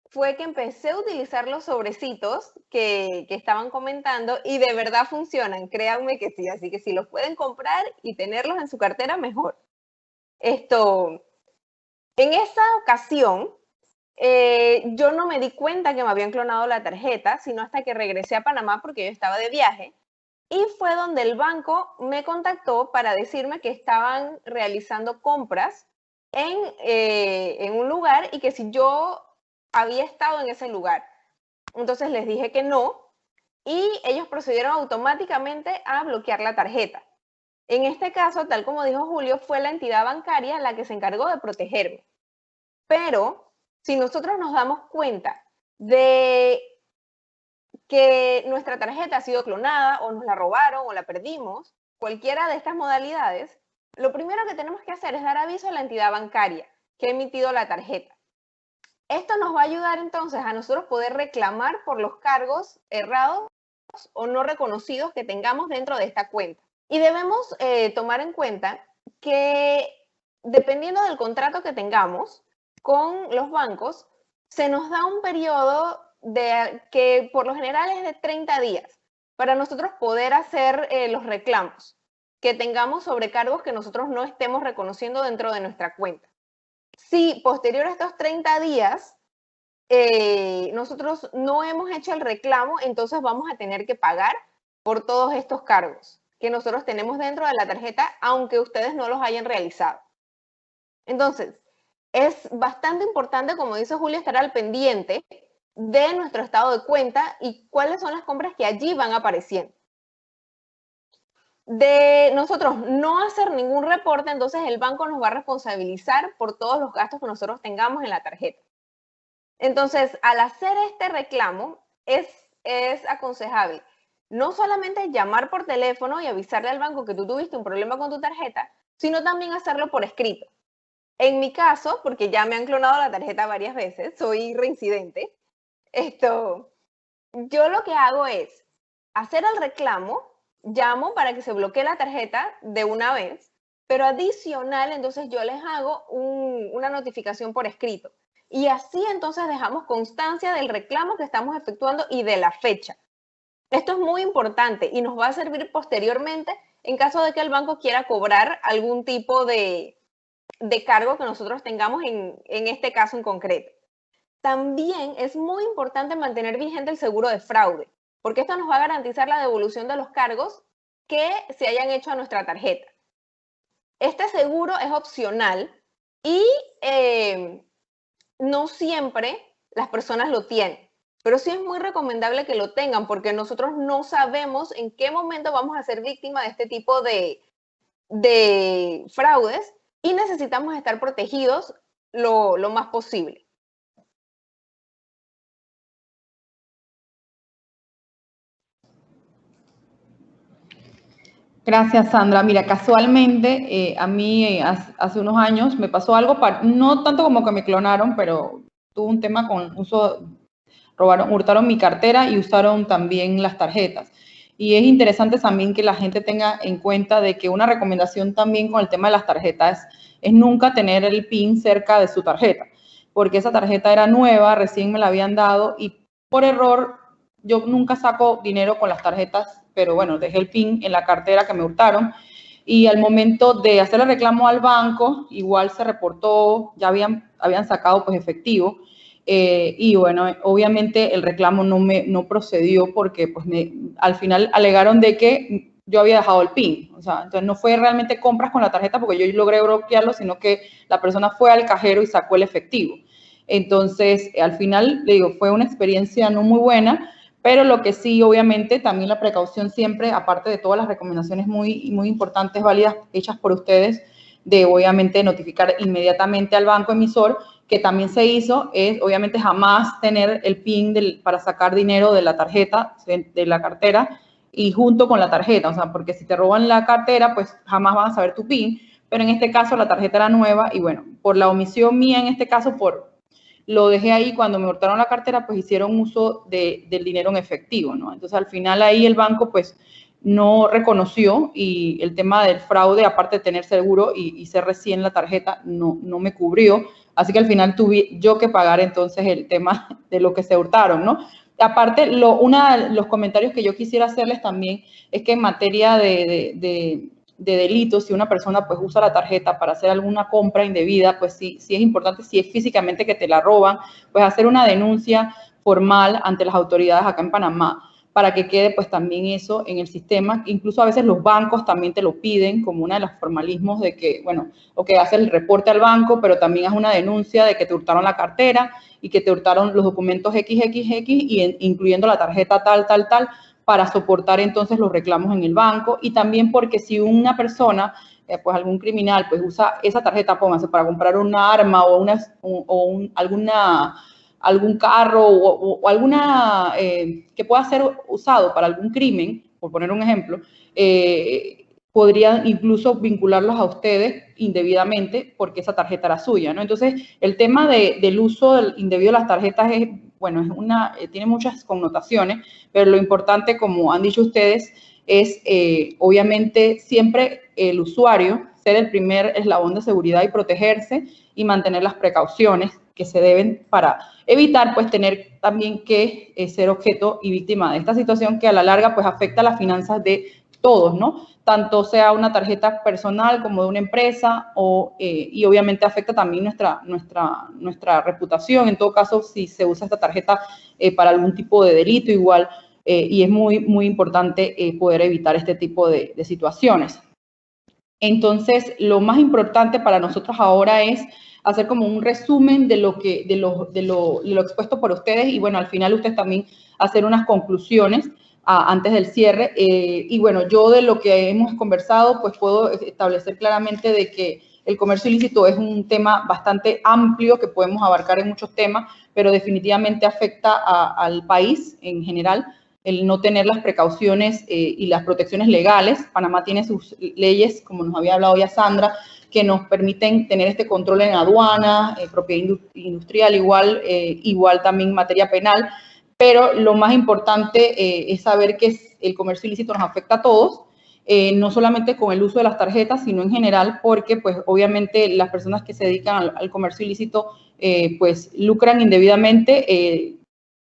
fue que empecé a utilizar los sobrecitos que estaban comentando y de verdad funcionan, créanme que sí, así que si los pueden comprar y tenerlos en su cartera, mejor. En esa ocasión, yo no me di cuenta que me habían clonado la tarjeta, sino hasta que regresé a Panamá porque yo estaba de viaje. Y fue donde el banco me contactó para decirme que estaban realizando compras en un lugar y que si yo había estado en ese lugar. Entonces les dije que no y ellos procedieron automáticamente a bloquear la tarjeta. En este caso, tal como dijo Julio, fue la entidad bancaria la que se encargó de protegerme. Pero si nosotros nos damos cuenta de que nuestra tarjeta ha sido clonada o nos la robaron o la perdimos, cualquiera de estas modalidades, lo primero que tenemos que hacer es dar aviso a la entidad bancaria que ha emitido la tarjeta. Esto nos va a ayudar entonces a nosotros poder reclamar por los cargos errados o no reconocidos que tengamos dentro de esta cuenta. Y debemos tomar en cuenta que dependiendo del contrato que tengamos, con los bancos, se nos da un periodo que por lo general es de 30 días para nosotros poder hacer los reclamos que tengamos sobre cargos que nosotros no estemos reconociendo dentro de nuestra cuenta. Si posterior a estos 30 días nosotros no hemos hecho el reclamo, entonces vamos a tener que pagar por todos estos cargos que nosotros tenemos dentro de la tarjeta, aunque ustedes no los hayan realizado. Entonces, es bastante importante, como dice Julio, estar al pendiente de nuestro estado de cuenta y cuáles son las compras que allí van apareciendo. De nosotros no hacer ningún reporte, entonces el banco nos va a responsabilizar por todos los gastos que nosotros tengamos en la tarjeta. Entonces, al hacer este reclamo, es aconsejable no solamente llamar por teléfono y avisarle al banco que tú tuviste un problema con tu tarjeta, sino también hacerlo por escrito. En mi caso, porque ya me han clonado la tarjeta varias veces, soy reincidente, yo lo que hago es hacer el reclamo, llamo para que se bloquee la tarjeta de una vez, pero adicional, entonces yo les hago una notificación por escrito. Y así entonces dejamos constancia del reclamo que estamos efectuando y de la fecha. Esto es muy importante y nos va a servir posteriormente en caso de que el banco quiera cobrar algún tipo de cargo que nosotros tengamos en este caso en concreto. También es muy importante mantener vigente el seguro de fraude, porque esto nos va a garantizar la devolución de los cargos que se hayan hecho a nuestra tarjeta. Este seguro es opcional y no siempre las personas lo tienen, pero sí es muy recomendable que lo tengan porque nosotros no sabemos en qué momento vamos a ser víctima de este tipo de fraudes y necesitamos estar protegidos lo más posible. Gracias, Sandra. Mira, casualmente a mí hace unos años me pasó algo, no tanto como que me clonaron, pero tuve un tema con hurtaron mi cartera y usaron también las tarjetas. Y es interesante también que la gente tenga en cuenta de que una recomendación también con el tema de las tarjetas es nunca tener el PIN cerca de su tarjeta, porque esa tarjeta era nueva, recién me la habían dado y por error yo nunca saco dinero con las tarjetas, pero bueno, dejé el PIN en la cartera que me hurtaron y al momento de hacer el reclamo al banco, igual se reportó, ya habían sacado pues efectivo y bueno, obviamente el reclamo no procedió porque pues al final alegaron de que yo había dejado el PIN, o sea, entonces no fue realmente compras con la tarjeta porque yo logré bloquearlo, sino que la persona fue al cajero y sacó el efectivo. Entonces, al final, le digo, fue una experiencia no muy buena, pero lo que sí, obviamente, también la precaución siempre, aparte de todas las recomendaciones muy importantes, válidas, hechas por ustedes, de obviamente notificar inmediatamente al banco emisor, que también se hizo, es obviamente jamás tener el PIN para sacar dinero de la tarjeta, de la cartera, y junto con la tarjeta, o sea, porque si te roban la cartera, pues jamás van a saber tu PIN, pero en este caso la tarjeta era nueva y bueno, por la omisión mía en este caso, lo dejé ahí, cuando me hurtaron la cartera, pues hicieron uso del dinero en efectivo, ¿no? Entonces, al final ahí el banco, pues, no reconoció y el tema del fraude, aparte de tener seguro y ser recién la tarjeta, no me cubrió. Así que al final tuve yo que pagar entonces el tema de lo que se hurtaron, ¿no? Aparte, uno de los comentarios que yo quisiera hacerles también es que en materia de delitos, si una persona pues usa la tarjeta para hacer alguna compra indebida, pues sí es importante, si es físicamente que te la roban, pues hacer una denuncia formal ante las autoridades acá en Panamá para que quede pues también eso en el sistema. Incluso a veces los bancos también te lo piden como uno de los formalismos de que, bueno, o que haces el reporte al banco, pero también haz una denuncia de que te hurtaron la cartera y que te hurtaron los documentos XXX y incluyendo la tarjeta tal, para soportar entonces los reclamos en el banco y también porque si una persona, pues algún criminal, pues usa esa tarjeta, póngase, para comprar una arma o algún carro o alguna que pueda ser usado para algún crimen, por poner un ejemplo, podrían incluso vincularlos a ustedes indebidamente porque esa tarjeta era suya, ¿no? Entonces, el tema del uso indebido de las tarjetas es, bueno, tiene muchas connotaciones, pero lo importante, como han dicho ustedes, es obviamente siempre el usuario ser el primer eslabón de seguridad y protegerse y mantener las precauciones que se deben para evitar pues tener también que ser objeto y víctima de esta situación que a la larga pues afecta las finanzas de todos, ¿no? Tanto sea una tarjeta personal como de una empresa y obviamente afecta también nuestra reputación. En todo caso, si se usa esta tarjeta para algún tipo de delito igual, y es muy importante poder evitar este tipo de situaciones. Entonces, lo más importante para nosotros ahora es hacer como un resumen de lo expuesto por ustedes y bueno, al final ustedes también hacer unas conclusiones antes del cierre. Y bueno, yo de lo que hemos conversado, pues puedo establecer claramente de que el comercio ilícito es un tema bastante amplio que podemos abarcar en muchos temas, pero definitivamente afecta al país en general el no tener las precauciones y las protecciones legales. Panamá tiene sus leyes, como nos había hablado ya Sandra, que nos permiten tener este control en aduana, propiedad industrial, igual también materia penal, pero lo más importante es saber que el comercio ilícito nos afecta a todos, no solamente con el uso de las tarjetas, sino en general, porque pues obviamente las personas que se dedican al comercio ilícito pues lucran indebidamente,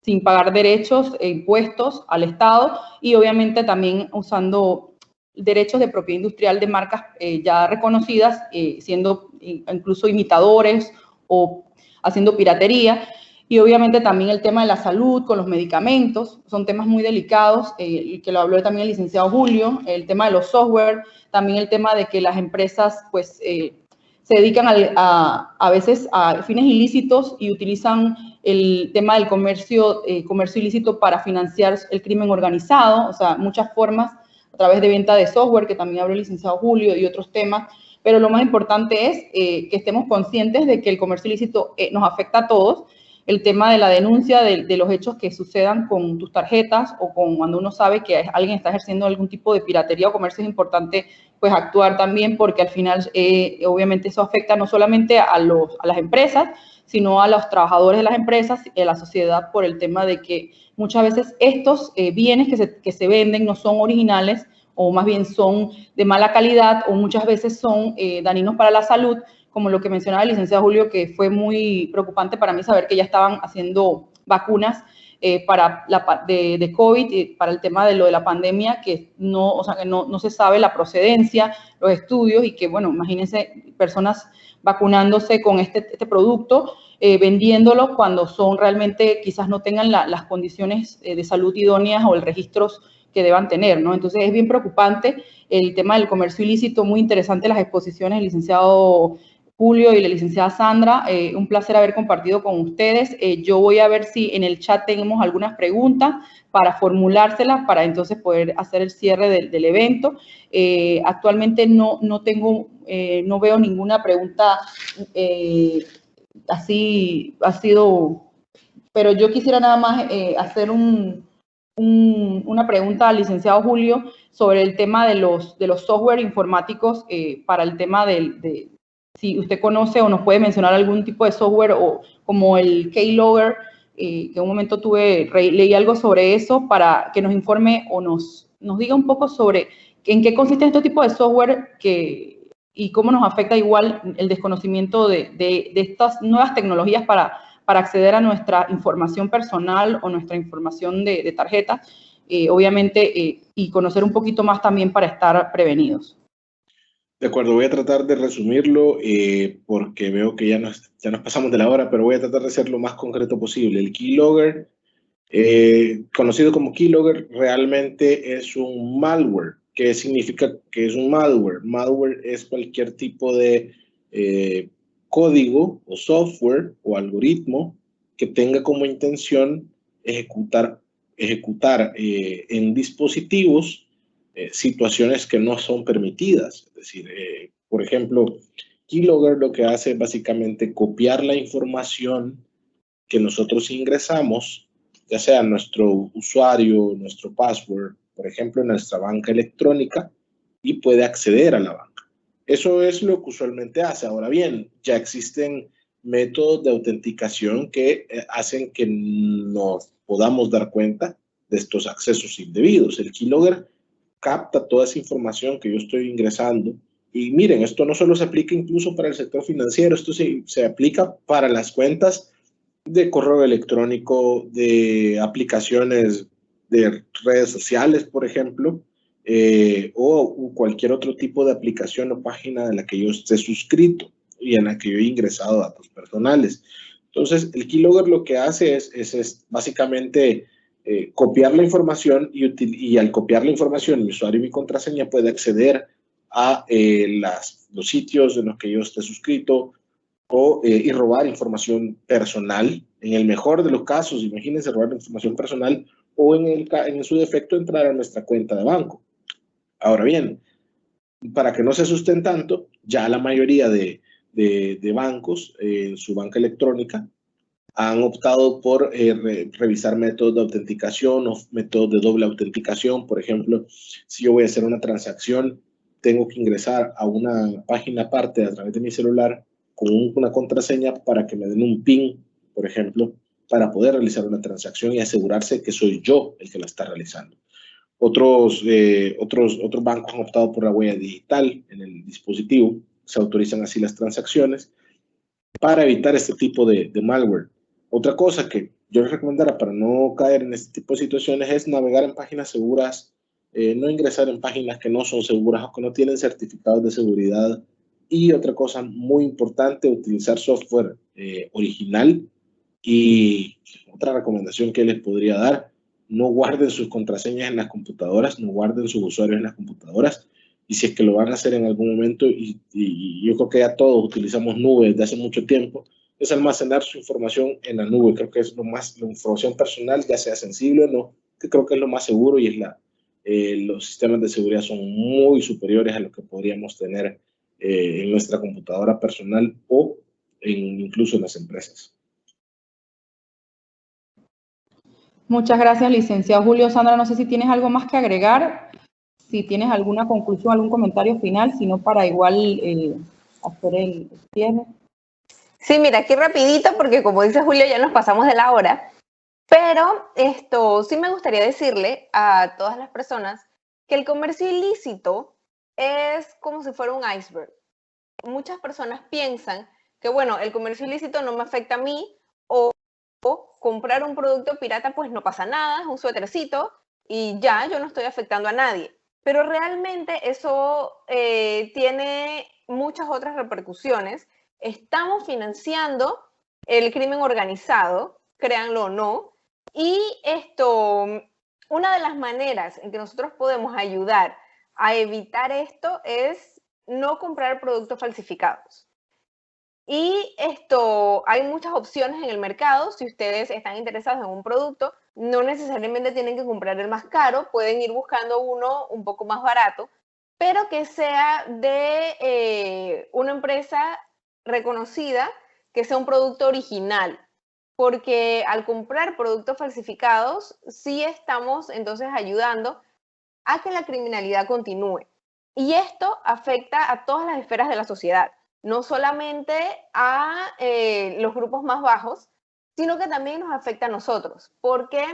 sin pagar derechos e impuestos al Estado y obviamente también usando derechos de propiedad industrial de marcas ya reconocidas, siendo incluso imitadores o haciendo piratería. Y obviamente también el tema de la salud con los medicamentos, son temas muy delicados, que lo habló también el licenciado Julio, el tema de los software, también el tema de que las empresas pues se dedican a veces a fines ilícitos y utilizan el tema del comercio ilícito para financiar el crimen organizado, o sea, muchas formas a través de venta de software, que también habló el licenciado Julio, y otros temas, pero lo más importante es que estemos conscientes de que el comercio ilícito nos afecta a todos. El tema de la denuncia de los hechos que sucedan con tus tarjetas o con cuando uno sabe que alguien está ejerciendo algún tipo de piratería o comercio, es importante pues actuar también, porque al final obviamente eso afecta no solamente a las empresas, sino a los trabajadores de las empresas y a la sociedad, por el tema de que muchas veces estos bienes que se venden no son originales, o más bien son de mala calidad, o muchas veces son dañinos para la salud, como lo que mencionaba el licenciado Julio, que fue muy preocupante para mí saber que ya estaban haciendo vacunas de COVID, para el tema de lo de la pandemia, que no se sabe la procedencia, los estudios, y que, bueno, imagínense personas vacunándose con este producto, vendiéndolo cuando son realmente, quizás no tengan las condiciones de salud idóneas o el registros que deban tener, ¿no? Entonces es bien preocupante el tema del comercio ilícito, muy interesante las exposiciones del licenciado Julio y la licenciada Sandra, un placer haber compartido con ustedes. Yo voy a ver si en el chat tenemos algunas preguntas para formulárselas, para entonces poder hacer el cierre del evento. Actualmente no veo ninguna pregunta así, pero yo quisiera nada más hacer una pregunta al licenciado Julio sobre el tema de los software informáticos para el tema si usted conoce o nos puede mencionar algún tipo de software o como el Keylogger, que en un momento leí algo sobre eso, para que nos informe o nos diga un poco sobre en qué consiste este tipo de software y cómo nos afecta igual el desconocimiento de estas nuevas tecnologías para acceder a nuestra información personal o nuestra información de tarjeta, obviamente, y conocer un poquito más también para estar prevenidos. De acuerdo, voy a tratar de resumirlo porque veo que ya nos pasamos de la hora, pero voy a tratar de ser lo más concreto posible. El Keylogger, conocido como Keylogger, realmente es un malware. ¿Qué significa que es un malware? Malware es cualquier tipo de código o software o algoritmo que tenga como intención ejecutar en dispositivos situaciones que no son permitidas. Es decir, por ejemplo, Keylogger lo que hace es básicamente copiar la información que nosotros ingresamos, ya sea nuestro usuario, nuestro password, por ejemplo, en nuestra banca electrónica, y puede acceder a la banca. Eso es lo que usualmente hace. Ahora bien, ya existen métodos de autenticación que hacen que nos podamos dar cuenta de estos accesos indebidos. El Keylogger capta toda esa información que yo estoy ingresando Y miren, esto no solo se aplica incluso para el sector financiero, esto se aplica para las cuentas de correo electrónico, de aplicaciones de redes sociales, por ejemplo, o cualquier otro tipo de aplicación o página en la que yo esté suscrito y en la que yo he ingresado datos personales. Entonces, el keylogger lo que hace es básicamente copiar la información y al copiar la información, mi usuario y mi contraseña puede acceder a los sitios en los que yo esté suscrito y robar información personal. En el mejor de los casos, imagínense robar información personal o en su defecto entrar a nuestra cuenta de banco. Ahora bien, para que no se asusten tanto, ya la mayoría de bancos en su banca electrónica han optado por revisar métodos de autenticación o métodos de doble autenticación. Por ejemplo, si yo voy a hacer una transacción, tengo que ingresar a una página aparte a través de mi celular con una contraseña para que me den un PIN, por ejemplo, para poder realizar una transacción y asegurarse que soy yo el que la está realizando. Otros bancos han optado por la huella digital en el dispositivo. Se autorizan así las transacciones para evitar este tipo de malware. Otra cosa que yo les recomendara para no caer en este tipo de situaciones es navegar en páginas seguras, no ingresar en páginas que no son seguras o que no tienen certificados de seguridad. Y otra cosa muy importante, utilizar software original. Y otra recomendación que les podría dar, no guarden sus contraseñas en las computadoras, no guarden sus usuarios en las computadoras. Y si es que lo van a hacer en algún momento, y yo creo que ya todos utilizamos nube desde hace mucho tiempo, es almacenar su información en la nube. Creo que es la información personal, ya sea sensible o no, que creo que es lo más seguro, y los sistemas de seguridad son muy superiores a lo que podríamos tener en nuestra computadora personal o incluso en las empresas. Muchas gracias, licenciado Julio. Sandra, no sé si tienes algo más que agregar, si tienes alguna conclusión, algún comentario final, si no, para igual hacer el cierre. Sí, mira, aquí rapidito, porque como dice Julio, ya nos pasamos de la hora, pero sí me gustaría decirle a todas las personas que el comercio ilícito es como si fuera un iceberg. Muchas personas piensan que, bueno, el comercio ilícito no me afecta a mí, o comprar un producto pirata pues no pasa nada, es un suétercito y ya, yo no estoy afectando a nadie. Pero realmente eso tiene muchas otras repercusiones. Estamos financiando el crimen organizado, créanlo o no, y una de las maneras en que nosotros podemos ayudar a evitar esto es no comprar productos falsificados. Y hay muchas opciones en el mercado. Si ustedes están interesados en un producto, no necesariamente tienen que comprar el más caro, pueden ir buscando uno un poco más barato, pero que sea de una empresa reconocida, que sea un producto original, porque al comprar productos falsificados, sí estamos entonces ayudando a que la criminalidad continúe. Y esto afecta a todas las esferas de la sociedad, no solamente a los grupos más bajos, sino que también nos afecta a nosotros, porque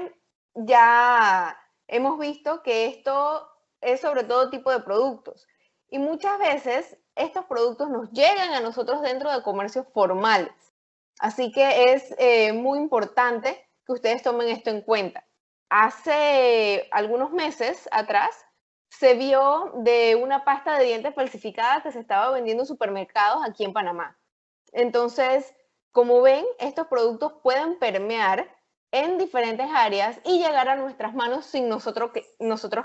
ya hemos visto que esto es sobre todo tipo de productos. Y muchas veces estos productos nos llegan a nosotros dentro de comercios formales. Así que es muy importante que ustedes tomen esto en cuenta. Hace algunos meses atrás se vio de una pasta de dientes falsificada que se estaba vendiendo en supermercados aquí en Panamá. Entonces, como ven, estos productos pueden permear en diferentes áreas y llegar a nuestras manos sin nosotros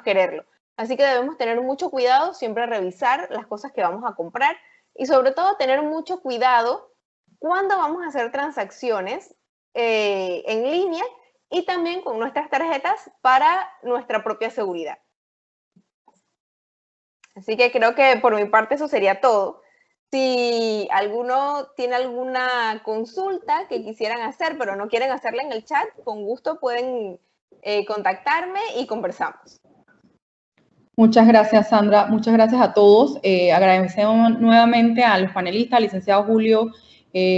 quererlo. Así que debemos tener mucho cuidado, siempre revisar las cosas que vamos a comprar y sobre todo tener mucho cuidado cuando vamos a hacer transacciones en línea y también con nuestras tarjetas para nuestra propia seguridad. Así que creo que por mi parte eso sería todo. Si alguno tiene alguna consulta que quisieran hacer, pero no quieren hacerla en el chat, con gusto pueden contactarme y conversamos. Muchas gracias, Sandra. Muchas gracias a todos. Agradecemos nuevamente a los panelistas, al licenciado Julio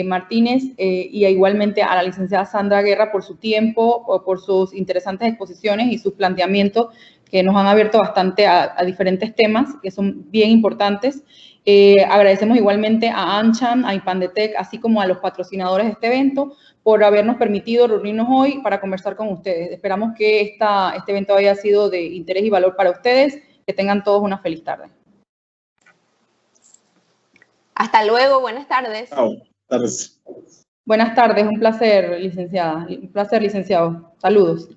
Martínez y igualmente a la licenciada Sandra Guerra por su tiempo, por sus interesantes exposiciones y sus planteamientos que nos han abierto bastante a diferentes temas que son bien importantes. Agradecemos igualmente a AmCham, a IPANDETEC, así como a los patrocinadores de este evento por habernos permitido reunirnos hoy para conversar con ustedes. Esperamos que este evento haya sido de interés y valor para ustedes. Que tengan todos una feliz tarde. Hasta luego, buenas tardes. Chao, tardes. Buenas tardes, un placer, licenciada. Un placer, licenciado. Saludos.